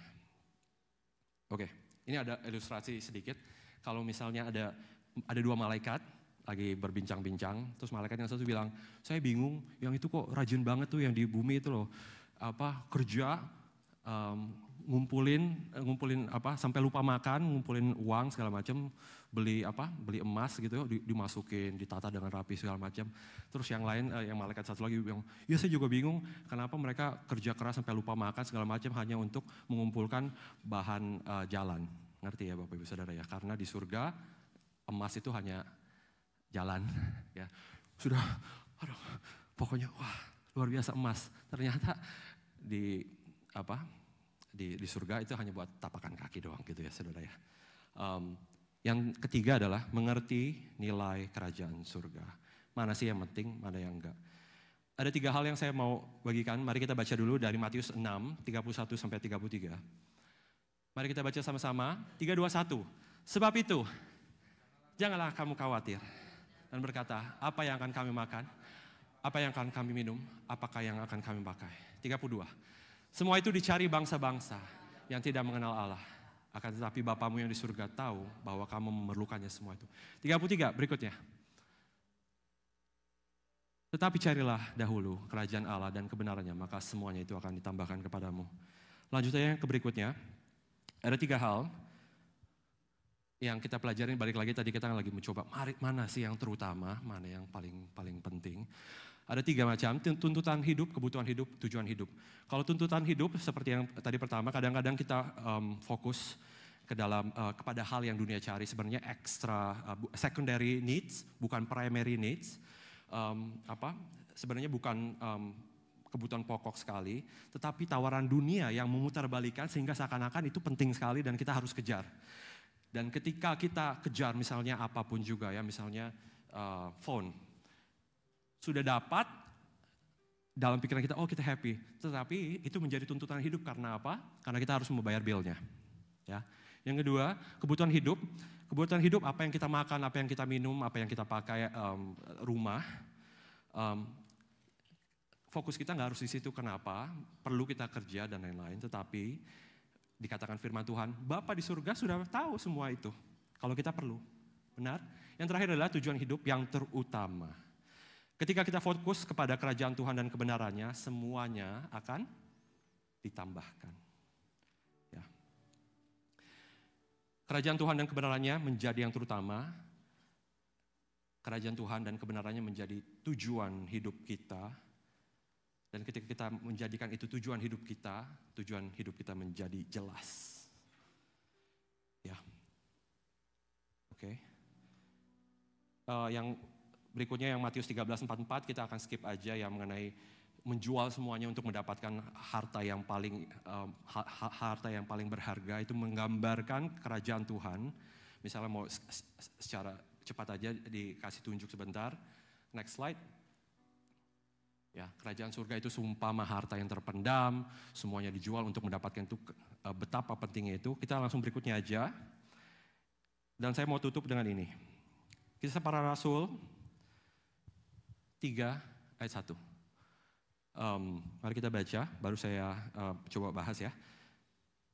Oke, ini ada ilustrasi sedikit. Kalau misalnya ada dua malaikat lagi berbincang-bincang, terus malaikat yang satu bilang, saya bingung, yang itu kok rajin banget tuh yang di bumi itu loh, kerja, ngumpulin sampai lupa makan, ngumpulin uang segala macam, beli emas gitu, dimasukin, ditata dengan rapi segala macam. Terus yang lain, yang malaikat satu lagi bilang, ya saya juga bingung, kenapa mereka kerja keras sampai lupa makan segala macam hanya untuk mengumpulkan bahan jalan. Ngerti ya Bapak Ibu Saudara ya? Karena di surga emas itu hanya jalan, ya sudah, pokoknya wah luar biasa emas. Ternyata di surga itu hanya buat tapakan kaki doang gitu ya saudara ya. Yang ketiga adalah mengerti nilai kerajaan surga. Mana sih yang penting, mana yang enggak. Ada 3 hal yang saya mau bagikan. Mari kita baca dulu dari Matius 6, 31 sampai 33. Mari kita baca sama-sama. 3, 2, 1. Sebab itu, janganlah kamu khawatir dan berkata, apa yang akan kami makan? Apa yang akan kami minum? Apakah yang akan kami pakai? 32. Semua itu dicari bangsa-bangsa yang tidak mengenal Allah. Akan tetapi Bapamu yang di surga tahu bahwa kamu memerlukannya semua itu. 33 berikutnya. Tetapi carilah dahulu kerajaan Allah dan kebenarannya, maka semuanya itu akan ditambahkan kepadamu. Lanjutnya ke berikutnya, ada 3 hal yang kita pelajari. Balik lagi tadi kita lagi mencoba mana sih yang terutama, mana yang paling penting. Ada 3 macam, tuntutan hidup, kebutuhan hidup, tujuan hidup. Kalau tuntutan hidup seperti yang tadi pertama, kadang-kadang kita fokus ke dalam kepada hal yang dunia cari, sebenarnya extra secondary needs, bukan primary needs. Sebenarnya bukan kebutuhan pokok sekali, tetapi tawaran dunia yang memutarbalikan sehingga seakan-akan itu penting sekali dan kita harus kejar. Dan ketika kita kejar misalnya apapun juga ya, misalnya phone, sudah dapat, dalam pikiran kita, oh kita happy. Tetapi itu menjadi tuntutan hidup karena apa? Karena kita harus membayar bill-nya. Ya. Yang kedua, kebutuhan hidup. Kebutuhan hidup apa yang kita makan, apa yang kita minum, apa yang kita pakai, rumah. Fokus kita nggak harus di situ. Kenapa? Perlu kita kerja dan lain-lain. Tetapi dikatakan firman Tuhan, Bapa di surga sudah tahu semua itu. Kalau kita perlu. Benar? Yang terakhir adalah tujuan hidup yang terutama. Ketika kita fokus kepada kerajaan Tuhan dan kebenarannya, semuanya akan ditambahkan. Ya. Kerajaan Tuhan dan kebenarannya menjadi yang terutama. Kerajaan Tuhan dan kebenarannya menjadi tujuan hidup kita. Dan ketika kita menjadikan itu tujuan hidup kita menjadi jelas. Ya. Oke. Yang berikutnya yang Matius 13:44 kita akan skip aja yang mengenai menjual semuanya untuk mendapatkan harta yang paling berharga, itu menggambarkan kerajaan Tuhan. Misalnya mau secara cepat aja dikasih tunjuk sebentar. Next slide. Ya, kerajaan surga itu seumpama harta yang terpendam, semuanya dijual untuk mendapatkan itu, betapa pentingnya itu. Kita langsung berikutnya aja. Dan saya mau tutup dengan ini. Kisah Para Rasul 3 ayat 1. Mari kita baca, baru saya coba bahas ya.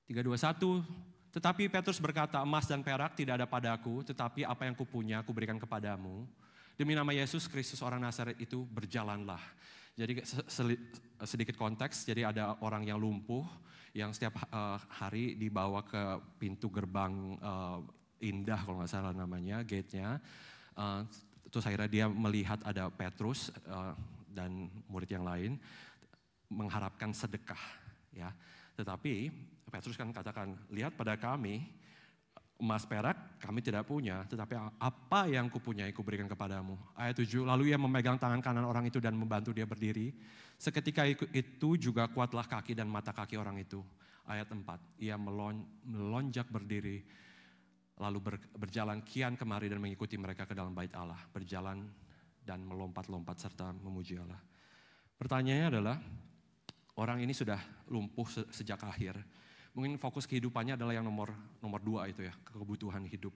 3, 2, 1. Tetapi Petrus berkata, emas dan perak tidak ada padaku, tetapi apa yang kupunya aku berikan kepadamu. Demi nama Yesus Kristus orang Nazaret itu berjalanlah. Jadi sedikit konteks, jadi ada orang yang lumpuh, yang setiap hari dibawa ke pintu gerbang Indah kalau nggak salah namanya, gate-nya. Terus akhirnya dia melihat ada Petrus dan murid yang lain mengharapkan sedekah. Ya. Tetapi Petrus kan katakan, lihat pada kami, emas perak kami tidak punya, tetapi apa yang kupunyai kuberikan kepadamu. Ayat 7, lalu ia memegang tangan kanan orang itu dan membantu dia berdiri. Seketika itu juga kuatlah kaki dan mata kaki orang itu. Ayat 4, ia melonjak berdiri, lalu berjalan kian kemari dan mengikuti mereka ke dalam bait Allah. Berjalan dan melompat-lompat serta memuji Allah. Pertanyaannya adalah, orang ini sudah lumpuh sejak lahir. Mungkin fokus kehidupannya adalah yang nomor 2 itu ya, kebutuhan hidup.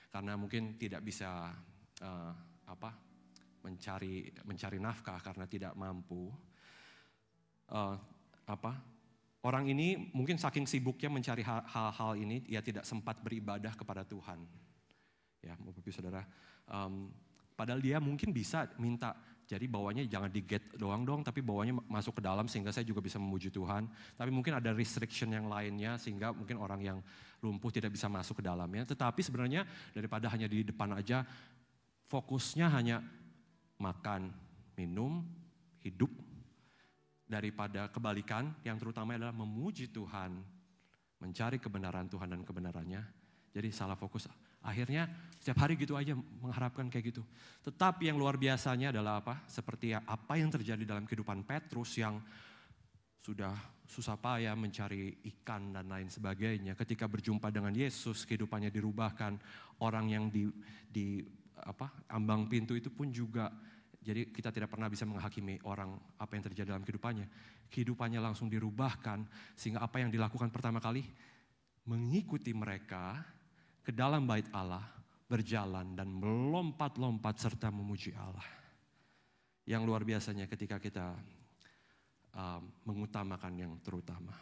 Karena mungkin tidak bisa mencari nafkah karena tidak mampu. Orang ini mungkin saking sibuknya mencari hal-hal ini, ia tidak sempat beribadah kepada Tuhan. Ya, Bapak-Ibu Saudara. Padahal dia mungkin bisa minta, jadi bawanya jangan di gate doang dong, tapi bawanya masuk ke dalam sehingga saya juga bisa memuji Tuhan. Tapi mungkin ada restriction yang lainnya sehingga mungkin orang yang lumpuh tidak bisa masuk ke dalamnya. Tetapi sebenarnya daripada hanya di depan aja, fokusnya hanya makan, minum, hidup. Daripada kebalikan yang terutama adalah memuji Tuhan, mencari kebenaran Tuhan dan kebenarannya. Jadi salah fokus. Akhirnya setiap hari gitu aja mengharapkan kayak gitu. Tetapi yang luar biasanya adalah apa? Seperti apa yang terjadi dalam kehidupan Petrus yang sudah susah payah mencari ikan dan lain sebagainya. Ketika berjumpa dengan Yesus, kehidupannya dirubahkan. Orang yang di ambang pintu itu pun juga. Jadi kita tidak pernah bisa menghakimi orang apa yang terjadi dalam kehidupannya. Kehidupannya langsung dirubahkan. Sehingga apa yang dilakukan pertama kali? Mengikuti mereka ke dalam bait Allah, berjalan dan melompat-lompat serta memuji Allah. Yang luar biasanya ketika kita mengutamakan yang terutama.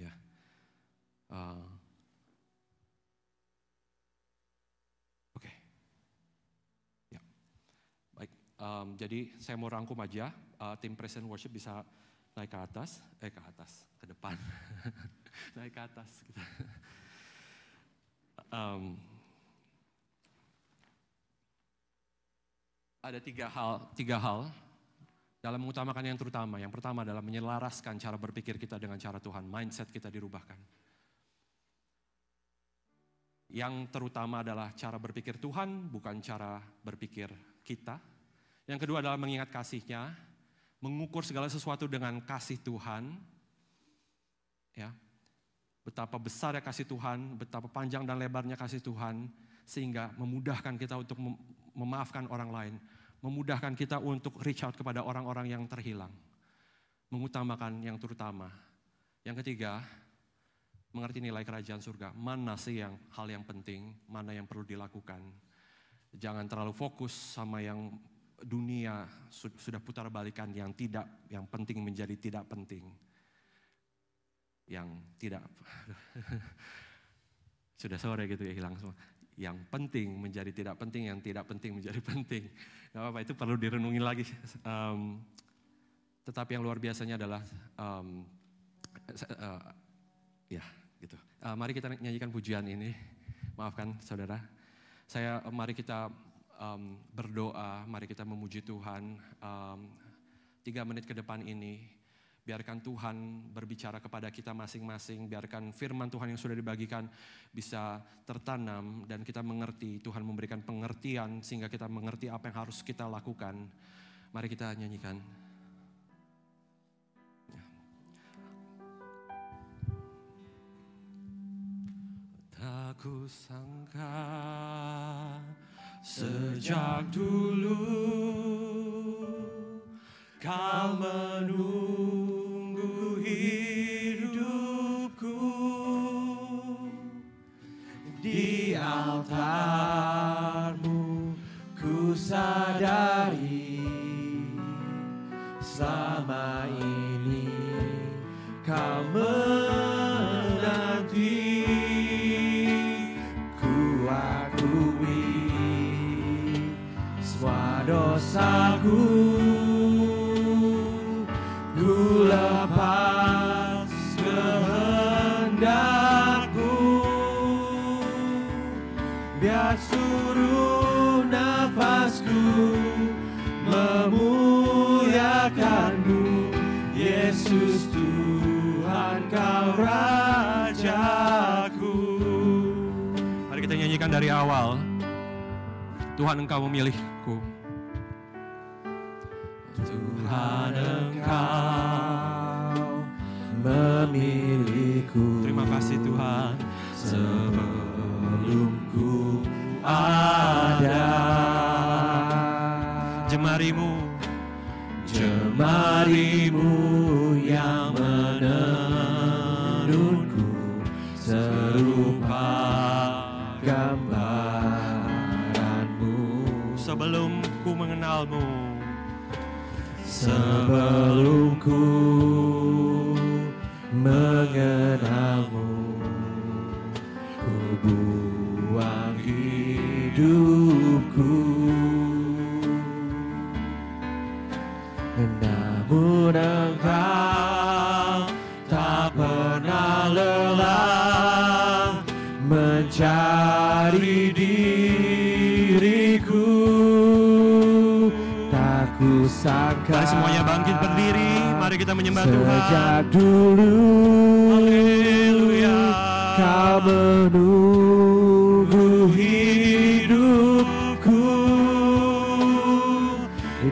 Ya. Oke. Ya. Baik. Jadi saya mau rangkum aja, tim Praise and Worship bisa naik ke atas, ke depan, naik ke atas. Gitu. Ada tiga hal dalam mengutamakan yang terutama. Yang pertama adalah menyelaraskan cara berpikir kita dengan cara Tuhan, mindset kita dirubahkan. Yang terutama adalah cara berpikir Tuhan, bukan cara berpikir kita. Yang kedua adalah mengingat kasih-Nya, mengukur segala sesuatu dengan kasih Tuhan. Ya, betapa besar kasih Tuhan, betapa panjang dan lebarnya kasih Tuhan, sehingga memudahkan kita untuk memaafkan orang lain, memudahkan kita untuk reach out kepada orang-orang yang terhilang, mengutamakan yang terutama. Yang ketiga, mengerti nilai kerajaan surga, mana sih hal yang penting, mana yang perlu dilakukan. Jangan terlalu fokus sama yang dunia sudah putar balikan, yang penting menjadi tidak penting. Yang tidak, sudah sore gitu ya, hilang semua. Yang penting menjadi tidak penting, yang tidak penting menjadi penting. Gak apa-apa, itu perlu direnungin lagi. Tetapi yang luar biasanya adalah, gitu. Mari kita nyanyikan pujian ini. Maafkan saudara. Mari kita berdoa, mari kita memuji Tuhan. 3 menit ke depan ini, biarkan Tuhan berbicara kepada kita masing-masing. Biarkan firman Tuhan yang sudah dibagikan bisa tertanam dan kita mengerti. Tuhan memberikan pengertian sehingga kita mengerti apa yang harus kita lakukan. Mari kita nyanyikan. Tak kusangka sejak dulu Kau menunggu hidupku di altar-Mu. Ku sadari selama ini Kau menanti. Ku akui semua dosaku. Ku lepas kehendakku, biar seluruh nafasku memuliakan-Mu. Yesus Tuhan, Kau Rajaku. Mari kita nyanyikan dari awal. Tuhan, Engkau memilihku. Tuhan, Engkau memilihku. Terima kasih Tuhan. Sebelum ku ada, jemarimu yang menenunku, serupa gambaran-Mu. Sebelum ku mengenal-Mu, sebelum ku mengenal-Mu, ku buang hidupku. Namun Engkau tak pernah lelah mencari diriku. Tak kusangka. Mari semuanya bangkit berdiri, mari kita menyembah Tuhan. Sejak dulu, haleluya, Kau menunggu hidupku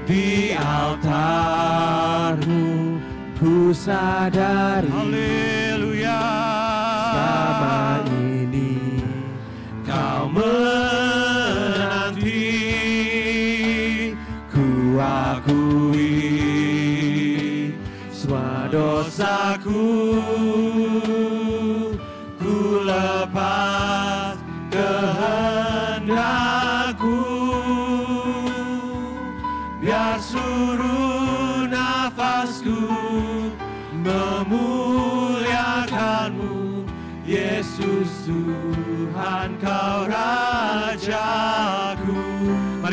di altar-Mu. Ku sadari, haleluya, selama ini Kau menanti. Ku akui semua dosaku, ku lepas kehendakku, biar seluruh nafasku memuliakan-Mu. Yesus Tuhan, Kau Rajaku. Mari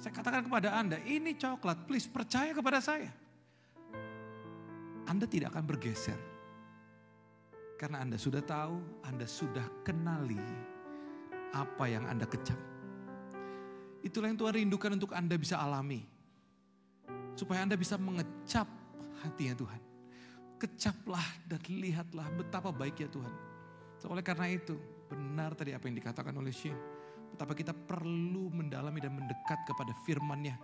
Saya katakan kepada Anda, ini coklat, please percaya kepada saya. Anda tidak akan bergeser. Karena Anda sudah tahu, Anda sudah kenali apa yang Anda kecap. Itulah yang Tuhan rindukan untuk Anda bisa alami. Supaya Anda bisa mengecap hatinya Tuhan. Kecaplah dan lihatlah betapa baiknya Tuhan. Oleh karena itu, benar tadi apa yang dikatakan oleh Shane. Betapa kita perlu mendalami dan mendekat kepada firman-Nya.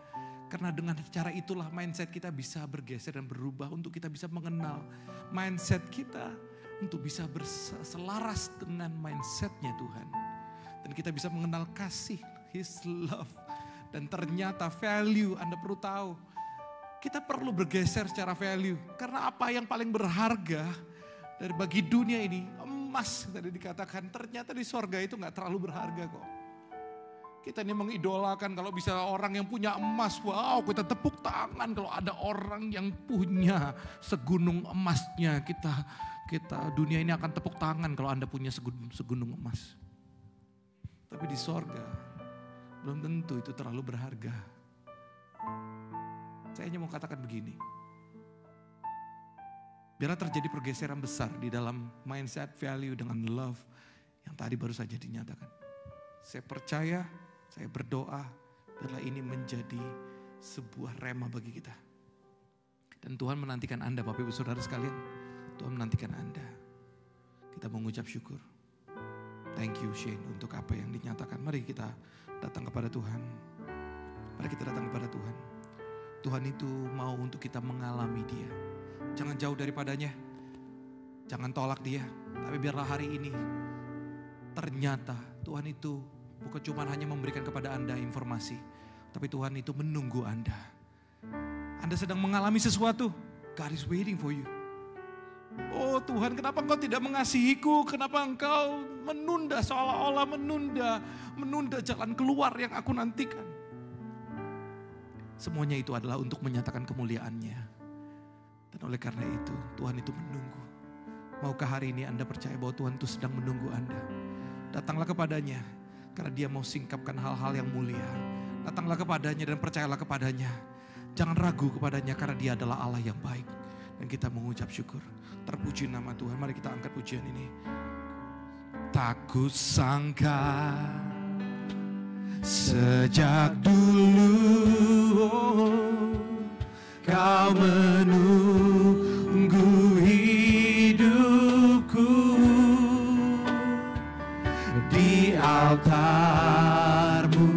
Karena dengan cara itulah mindset kita bisa bergeser dan berubah untuk kita bisa mengenal mindset kita. Untuk bisa berselaras dengan mindset-Nya Tuhan. Dan kita bisa mengenal kasih, His love. Dan ternyata value, Anda perlu tahu. Kita perlu bergeser secara value. Karena apa yang paling berharga dari bagi dunia ini, emas tadi dikatakan, ternyata di sorga itu gak terlalu berharga kok. Kita ini mengidolakan kalau bisa orang yang punya emas, wow kita tepuk tangan kalau ada orang yang punya segunung emasnya. Kita dunia ini akan tepuk tangan kalau Anda punya segunung emas. Tapi di sorga belum tentu itu terlalu berharga. Saya hanya mau katakan begini. Biarlah terjadi pergeseran besar di dalam mindset, value dengan love yang tadi baru saja dinyatakan. Saya percaya, saya berdoa, biarlah ini menjadi sebuah rema bagi kita. Dan Tuhan menantikan Anda, Bapak Ibu Saudara sekalian. Tuhan menantikan Anda. Kita mengucap syukur. Thank you Shane untuk apa yang dinyatakan. Mari kita datang kepada Tuhan. Mari kita datang kepada Tuhan. Tuhan itu mau untuk kita mengalami Dia. Jangan jauh daripadanya. Jangan tolak Dia. Tapi biarlah hari ini ternyata Tuhan itu bukan cuma hanya memberikan kepada Anda informasi. Tapi Tuhan itu menunggu Anda. Anda sedang mengalami sesuatu. God is waiting for you. Oh Tuhan, kenapa Engkau tidak mengasihiku? Kenapa Engkau menunda, seolah-olah menunda jalan keluar yang aku nantikan? Semuanya itu adalah untuk menyatakan kemuliaan-Nya. Dan oleh karena itu, Tuhan itu menunggu. Maukah hari ini Anda percaya bahwa Tuhan itu sedang menunggu Anda? Datanglah kepadanya, karena Dia mau singkapkan hal-hal yang mulia. Datanglah kepadanya dan percayalah kepadanya. Jangan ragu kepadanya, karena Dia adalah Allah yang baik. Dan kita mengucap syukur. Terpuji nama Tuhan. Mari kita angkat pujian ini. Tak kusangka sejak dulu Kau menunggu hidupku di altar-Mu.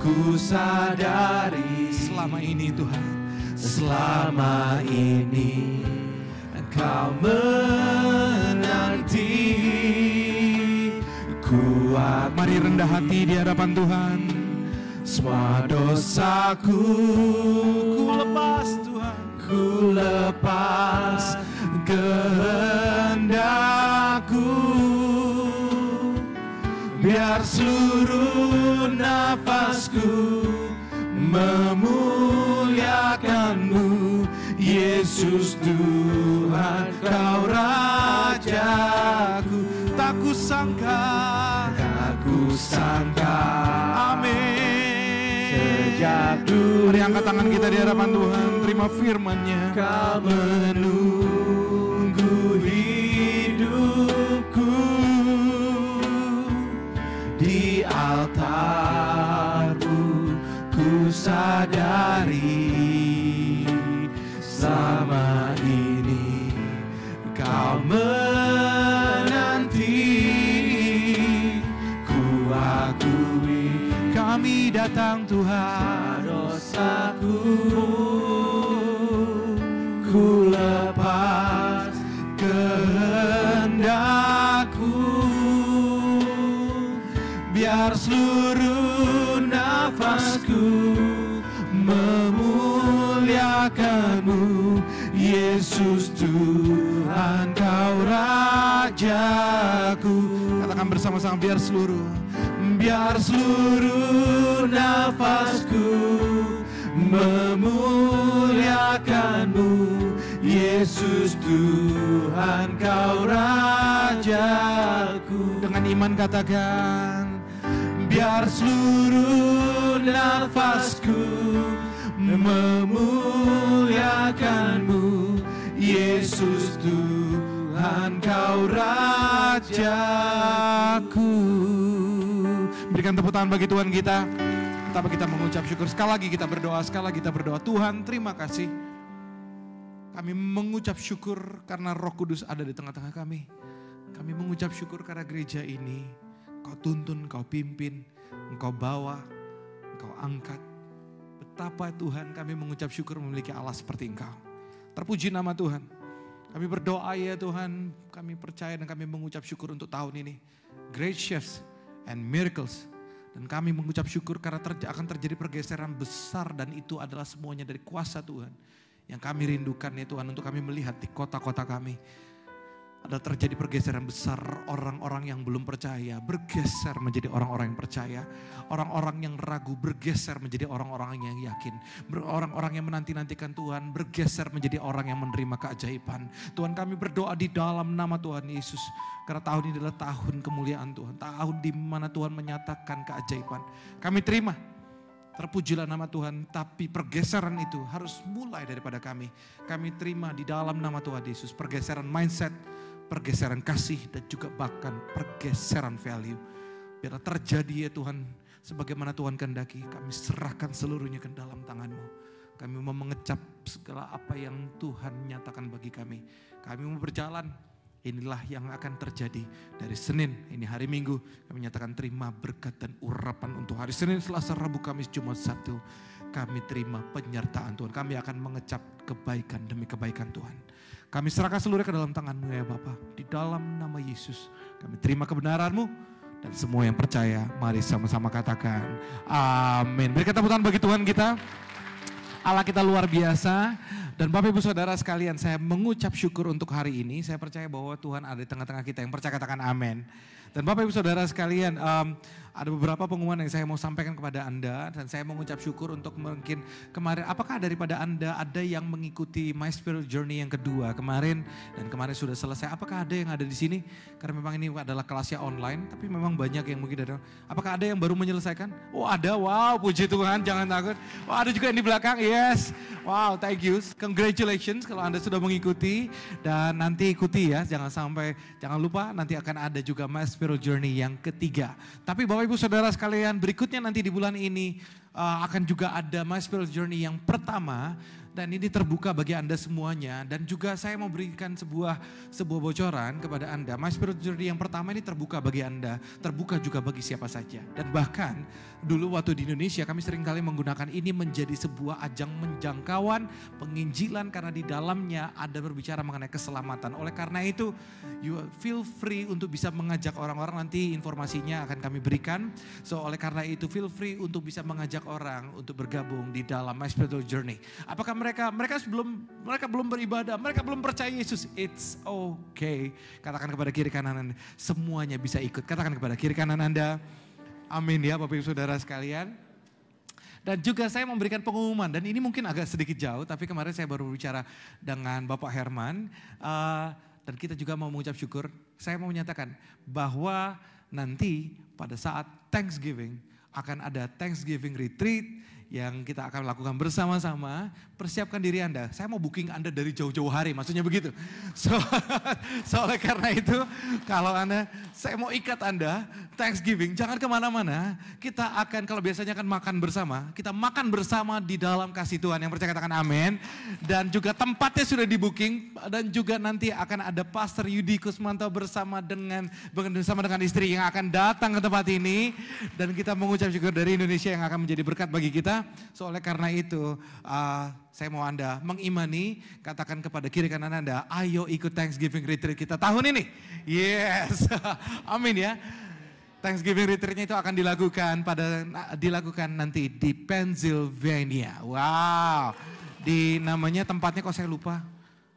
Ku sadari selama ini Tuhan, selama ini Kau menanti kuat. Mari rendah hati di hadapan Tuhan. Semua dosaku ku lepas Tuhan, ku lepas kehendakku. Biar seluruh nafasku memuliakan-Mu, Yesus Tuhan, Kau Rajaku. Tak kusangka, amin. Sejak dulu, mari angkat tangan kita di hadapan Tuhan, terima firman-Nya. Kau menunggu hidupku di altar-Mu. Ku sadari selama ini Kau menanti. Ku akui kami datang Tuhan, dosaku ku lepas kehendakku. Biar seluruh nafasku memuliakan-Mu, Yesus Tuhan, Kau Rajaku. Katakan bersama-sama, biar seluruh nafasku memuliakan-Mu, Yesus Tuhan, Kau Rajaku. Dengan iman katakan, biar seluruh nafasku memuliakan-Mu, Yesus Tuhan, Kau Rajaku. Berikan tepuk tangan bagi Tuhan kita. Betapa kita mengucap syukur. Sekali lagi kita berdoa, Tuhan terima kasih. Kami mengucap syukur karena Roh Kudus ada di tengah-tengah kami. Kami mengucap syukur karena gereja ini Kau tuntun, Kau pimpin, Engkau bawa, Engkau angkat. Betapa Tuhan kami mengucap syukur memiliki Allah seperti Engkau. Terpuji nama Tuhan. Kami berdoa ya Tuhan, kami percaya dan kami mengucap syukur untuk tahun ini. Great shifts and miracles. Dan kami mengucap syukur karena akan terjadi pergeseran besar dan itu adalah semuanya dari kuasa Tuhan. Yang kami rindukan ya Tuhan untuk kami melihat di kota-kota kami. Ada terjadi pergeseran besar, orang-orang yang belum percaya bergeser menjadi orang-orang yang percaya. Orang-orang yang ragu bergeser menjadi orang-orang yang yakin. Orang-orang yang menanti-nantikan Tuhan bergeser menjadi orang yang menerima keajaiban. Tuhan kami berdoa di dalam nama Tuhan Yesus. Karena tahun ini adalah tahun kemuliaan Tuhan. Tahun di mana Tuhan menyatakan keajaiban. Kami terima. Terpujilah nama Tuhan, tapi pergeseran itu harus mulai daripada kami. Kami terima di dalam nama Tuhan Yesus. Pergeseran mindset, pergeseran kasih, dan juga bahkan pergeseran value. Biar terjadi ya Tuhan, sebagaimana Tuhan kehendaki, kami serahkan seluruhnya ke dalam tangan-Mu. Kami mau mengecap segala apa yang Tuhan nyatakan bagi kami. Kami mau berjalan, inilah yang akan terjadi dari Senin, ini hari Minggu. Kami nyatakan terima berkat dan urapan untuk hari Senin, Selasa, Rabu, Kamis, Jumat, Sabtu. Kami terima penyertaan Tuhan. Kami akan mengecap kebaikan demi kebaikan Tuhan. Kami serahkan seluruhnya ke dalam tangan-Mu ya Bapa. Di dalam nama Yesus kami terima kebenaran-Mu. Dan semua yang percaya mari sama-sama katakan amin. Berikan tepuk tangan bagi Tuhan kita. Allah kita luar biasa. Dan Bapak Ibu Saudara sekalian, saya mengucap syukur untuk hari ini. Saya percaya bahwa Tuhan ada di tengah-tengah kita. Yang percaya katakan amin. Dan Bapak Ibu Saudara sekalian, ada beberapa pengumuman yang saya mau sampaikan kepada Anda. Dan saya mengucap syukur untuk mungkin kemarin, apakah daripada Anda ada yang mengikuti My Spiritual Journey yang kedua kemarin. Dan kemarin sudah selesai, apakah ada yang ada di sini? Karena memang ini adalah kelasnya online, tapi memang banyak yang mungkin ada. Apakah ada yang baru menyelesaikan? Oh ada, wow puji Tuhan, jangan takut. Oh ada juga yang di belakang, yes. Wow, thank you. Congratulations kalau Anda sudah mengikuti. Dan nanti ikuti ya, jangan lupa nanti akan ada juga My Spiritual Journey yang ketiga. Tapi Bapak Ibu Saudara sekalian, berikutnya nanti di bulan ini akan juga ada My Spiritual Journey yang pertama. Dan ini terbuka bagi Anda semuanya. Dan juga saya mau berikan sebuah bocoran kepada Anda. My Spiritual Journey yang pertama ini terbuka bagi Anda. Terbuka juga bagi siapa saja. Dan bahkan dulu waktu di Indonesia kami seringkali menggunakan ini menjadi sebuah ajang menjangkauan penginjilan. Karena di dalamnya ada berbicara mengenai keselamatan. Oleh karena itu you feel free untuk bisa mengajak orang-orang. Nanti informasinya akan kami berikan. So oleh karena itu feel free untuk bisa mengajak orang untuk bergabung di dalam My Spiritual Journey. Apakah mereka belum beribadah, mereka belum percaya Yesus? It's okay. Katakan kepada kiri kanan Anda, semuanya bisa ikut. Katakan kepada kiri kanan Anda, amin ya Bapak Ibu Saudara sekalian. Dan juga saya memberikan pengumuman, dan ini mungkin agak sedikit jauh, tapi kemarin saya baru bicara dengan Bapak Herman, dan kita juga mau mengucap syukur. Saya mau menyatakan bahwa nanti pada saat Thanksgiving, akan ada Thanksgiving Retreat yang kita akan lakukan bersama-sama. Persiapkan diri Anda. Saya mau booking Anda dari jauh-jauh hari, maksudnya begitu. So oleh karena itu, kalau saya mau ikat Anda, Thanksgiving, jangan kemana-mana. Kita akan, kalau biasanya kan makan bersama, kita makan bersama di dalam kasih Tuhan. Yang percaya katakan amin. Dan juga tempatnya sudah di booking. Dan juga nanti akan ada Pastor Yudi Kusmanto bersama dengan istri yang akan datang ke tempat ini. Dan kita mengucap syukur dari Indonesia yang akan menjadi berkat bagi kita. So oleh karena itu, saya mau Anda mengimani, katakan kepada kiri kanan Anda, ayo ikut Thanksgiving Retreat kita tahun ini. Yes, amin ya. Thanksgiving Retreat-nya itu akan dilakukan nanti di Pennsylvania. Wow, namanya tempatnya kok saya lupa.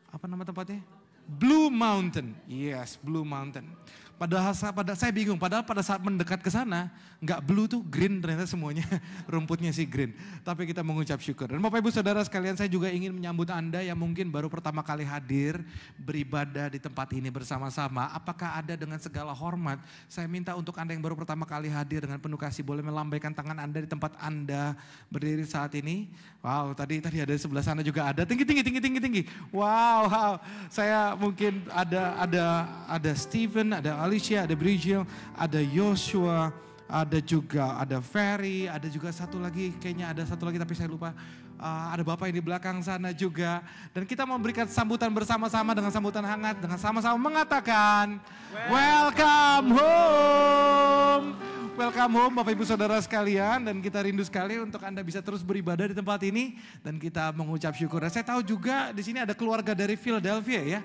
Apa nama tempatnya? Blue Mountain. Yes, Blue Mountain. Padahal saya bingung, padahal pada saat mendekat ke sana, nggak blue tuh green, ternyata semuanya rumputnya sih green. Tapi kita mengucap syukur. Dan Bapak Ibu Saudara sekalian, saya juga ingin menyambut Anda yang mungkin baru pertama kali hadir beribadah di tempat ini bersama-sama. Apakah ada dengan segala hormat, saya minta untuk Anda yang baru pertama kali hadir dengan penuh kasih, boleh melambaikan tangan Anda di tempat Anda berdiri saat ini. Wow, tadi ada di sebelah sana juga ada, tinggi. Wow, saya mungkin ada Steven, ada Alicia, ada Bridgel, ada Joshua, ada Ferry, ada juga satu lagi, kayaknya ada satu lagi tapi saya lupa. Ada Bapak yang di belakang sana juga. Dan kita memberikan sambutan bersama-sama dengan sambutan hangat, dengan sama-sama mengatakan, Welcome home. Welcome home Bapak Ibu Saudara sekalian, dan kita rindu sekali untuk Anda bisa terus beribadah di tempat ini dan kita mengucap syukur. Dan saya tahu juga di sini ada keluarga dari Philadelphia ya.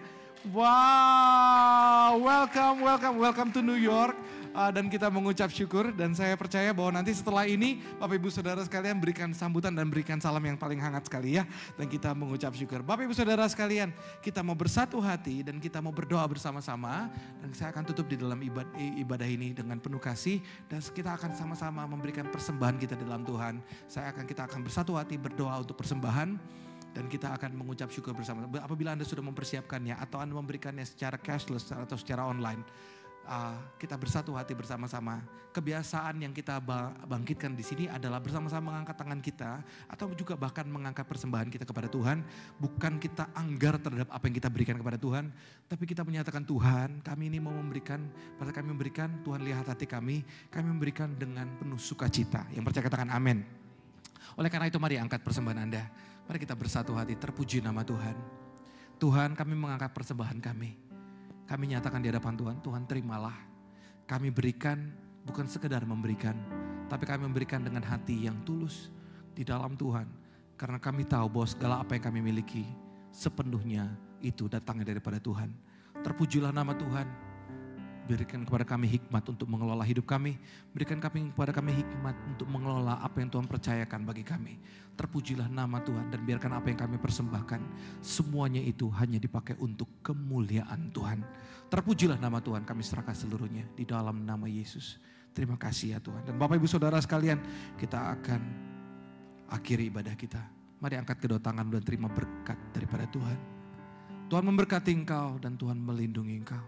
Wow, welcome to New York. Dan kita mengucap syukur, dan saya percaya bahwa nanti setelah ini Bapak Ibu Saudara sekalian berikan sambutan dan berikan salam yang paling hangat sekali ya. Dan kita mengucap syukur. Bapak Ibu Saudara sekalian, kita mau bersatu hati dan kita mau berdoa bersama-sama. Dan saya akan tutup di dalam ibadah ini dengan penuh kasih. Dan kita akan sama-sama memberikan persembahan kita di dalam Tuhan. Kita akan bersatu hati berdoa untuk persembahan. Dan kita akan mengucap syukur bersama. Apabila Anda sudah mempersiapkannya atau Anda memberikannya secara cashless atau secara online, kita bersatu hati bersama-sama. Kebiasaan yang kita bangkitkan di sini adalah bersama-sama mengangkat tangan kita atau juga bahkan mengangkat persembahan kita kepada Tuhan. Bukan kita anggar terhadap apa yang kita berikan kepada Tuhan, tapi kita menyatakan, Tuhan, kami ini mau memberikan, pada kami memberikan, Tuhan lihat hati kami memberikan dengan penuh sukacita. Yang percaya katakan amin. Oleh karena itu mari angkat persembahan Anda. Mari kita bersatu hati, terpuji nama Tuhan. Tuhan, kami mengangkat persembahan kami. Kami nyatakan di hadapan Tuhan, Tuhan terimalah. Kami berikan bukan sekedar memberikan, tapi kami memberikan dengan hati yang tulus di dalam Tuhan. Karena kami tahu bahwa segala apa yang kami miliki sepenuhnya itu datangnya daripada Tuhan. Terpujilah nama Tuhan. Berikan kepada kami hikmat untuk mengelola hidup kami. Berikan kepada kami hikmat untuk mengelola apa yang Tuhan percayakan bagi kami. Terpujilah nama Tuhan dan biarkan apa yang kami persembahkan, semuanya itu hanya dipakai untuk kemuliaan Tuhan. Terpujilah nama Tuhan, kami serahkan seluruhnya di dalam nama Yesus. Terima kasih ya Tuhan. Dan Bapak Ibu Saudara sekalian, kita akan akhiri ibadah kita. Mari angkat kedua tangan dan terima berkat daripada Tuhan. Tuhan memberkati engkau dan Tuhan melindungi engkau.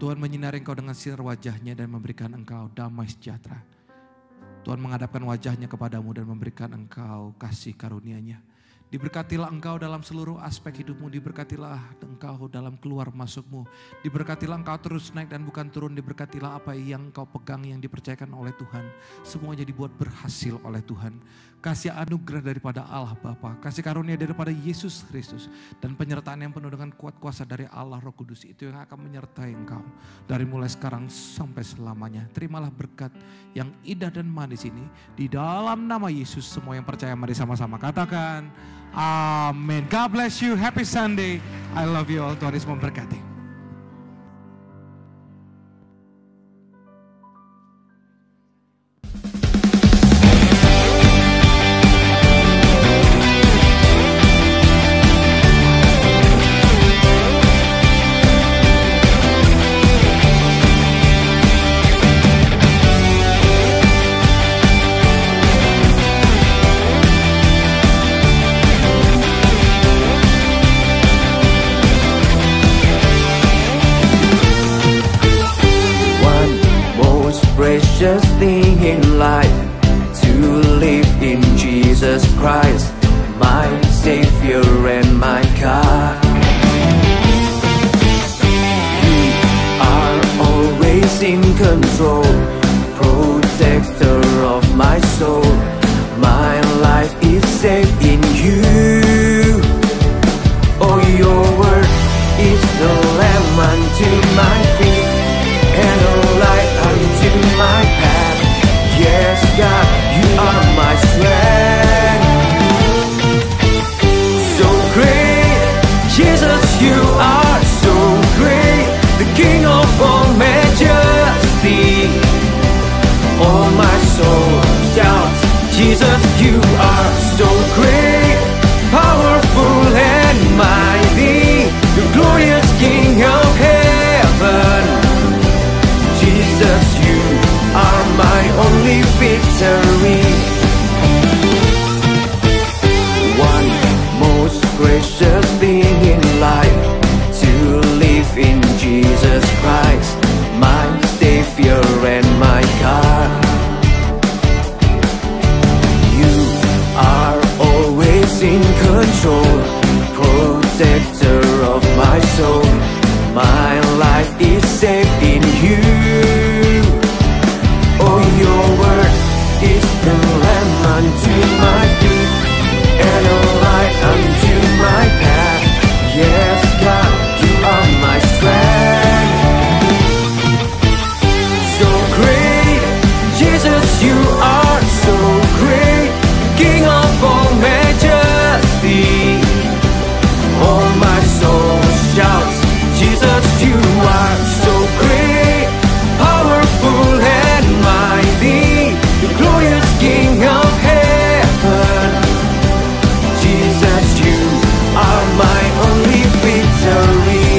Tuhan menyinari engkau dengan sinar wajahnya dan memberikan engkau damai sejahtera. Tuhan menghadapkan wajahnya kepadamu dan memberikan engkau kasih karunia-Nya. Diberkatilah engkau dalam seluruh aspek hidupmu, diberkatilah engkau dalam keluar masukmu, diberkatilah engkau terus naik dan bukan turun, diberkatilah apa yang engkau pegang yang dipercayakan oleh Tuhan. Semuanya dibuat berhasil oleh Tuhan. Kasih anugerah daripada Allah Bapa, kasih karunia daripada Yesus Kristus, dan penyertaan yang penuh dengan kuat kuasa dari Allah Roh Kudus itu yang akan menyertai engkau dari mulai sekarang sampai selamanya. Terimalah berkat yang indah dan manis ini di dalam nama Yesus. Semua yang percaya mari sama-sama katakan amin. God bless you. Happy Sunday. I love you all. Tuhan Yesus memberkati. Precious thing in life, to live in Jesus Christ, my Savior and my God. You are always in control, protector of my soul. My life is safe in you. Oh, your word is the lamp unto my feet and a light unto my path. Yes, God, you are my strength. So great, Jesus, you are so great, the King of all majesty. Oh, my soul shouts, Jesus, you are so great, powerful and mighty. Your glory of my soul. My life is safe in you. Oh, your word is the lamp unto my feet and a light unto my path. Yes, God, you are my strength. So great, Jesus, you are so great, King of all majesty. All my soul shouts, Jesus, you are so great, powerful and mighty, the glorious King of heaven. Jesus, you are my only victory.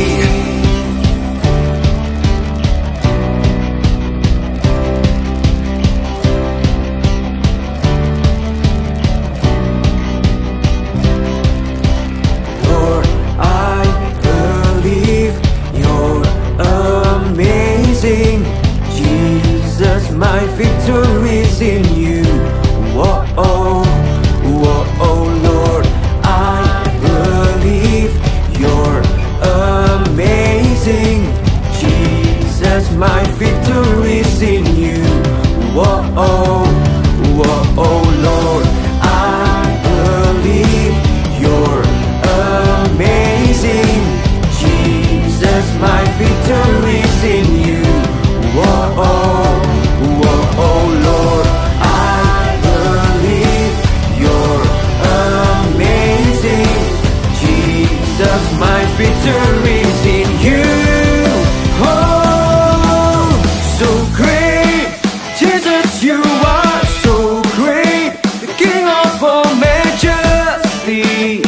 Lord, I believe you're amazing. Jesus, my victory's in you. Whoa, whoa, Lord, I believe you're amazing. Jesus, my victory's in you. Whoa, whoa, Lord, I believe you're amazing. Jesus, my victory's in you. Whoa, Lord, I believe you're amazing. Jesus, my victory's in you. Oh, so great, Jesus, you are so great, the King of all majesty.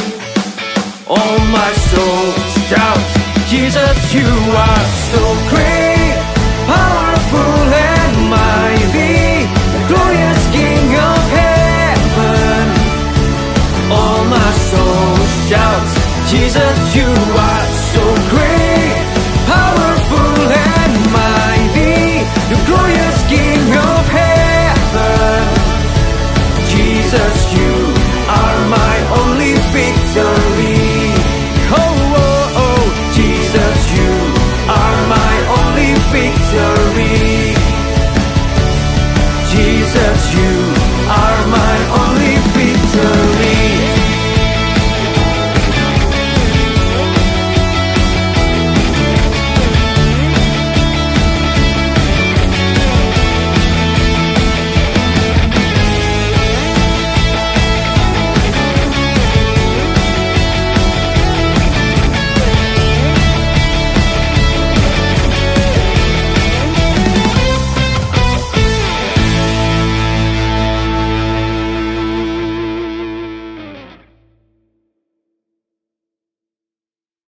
All my soul shouts, Jesus, you are so great, powerful and mighty, the glorious King of heaven. All my soul shouts, Jesus, you are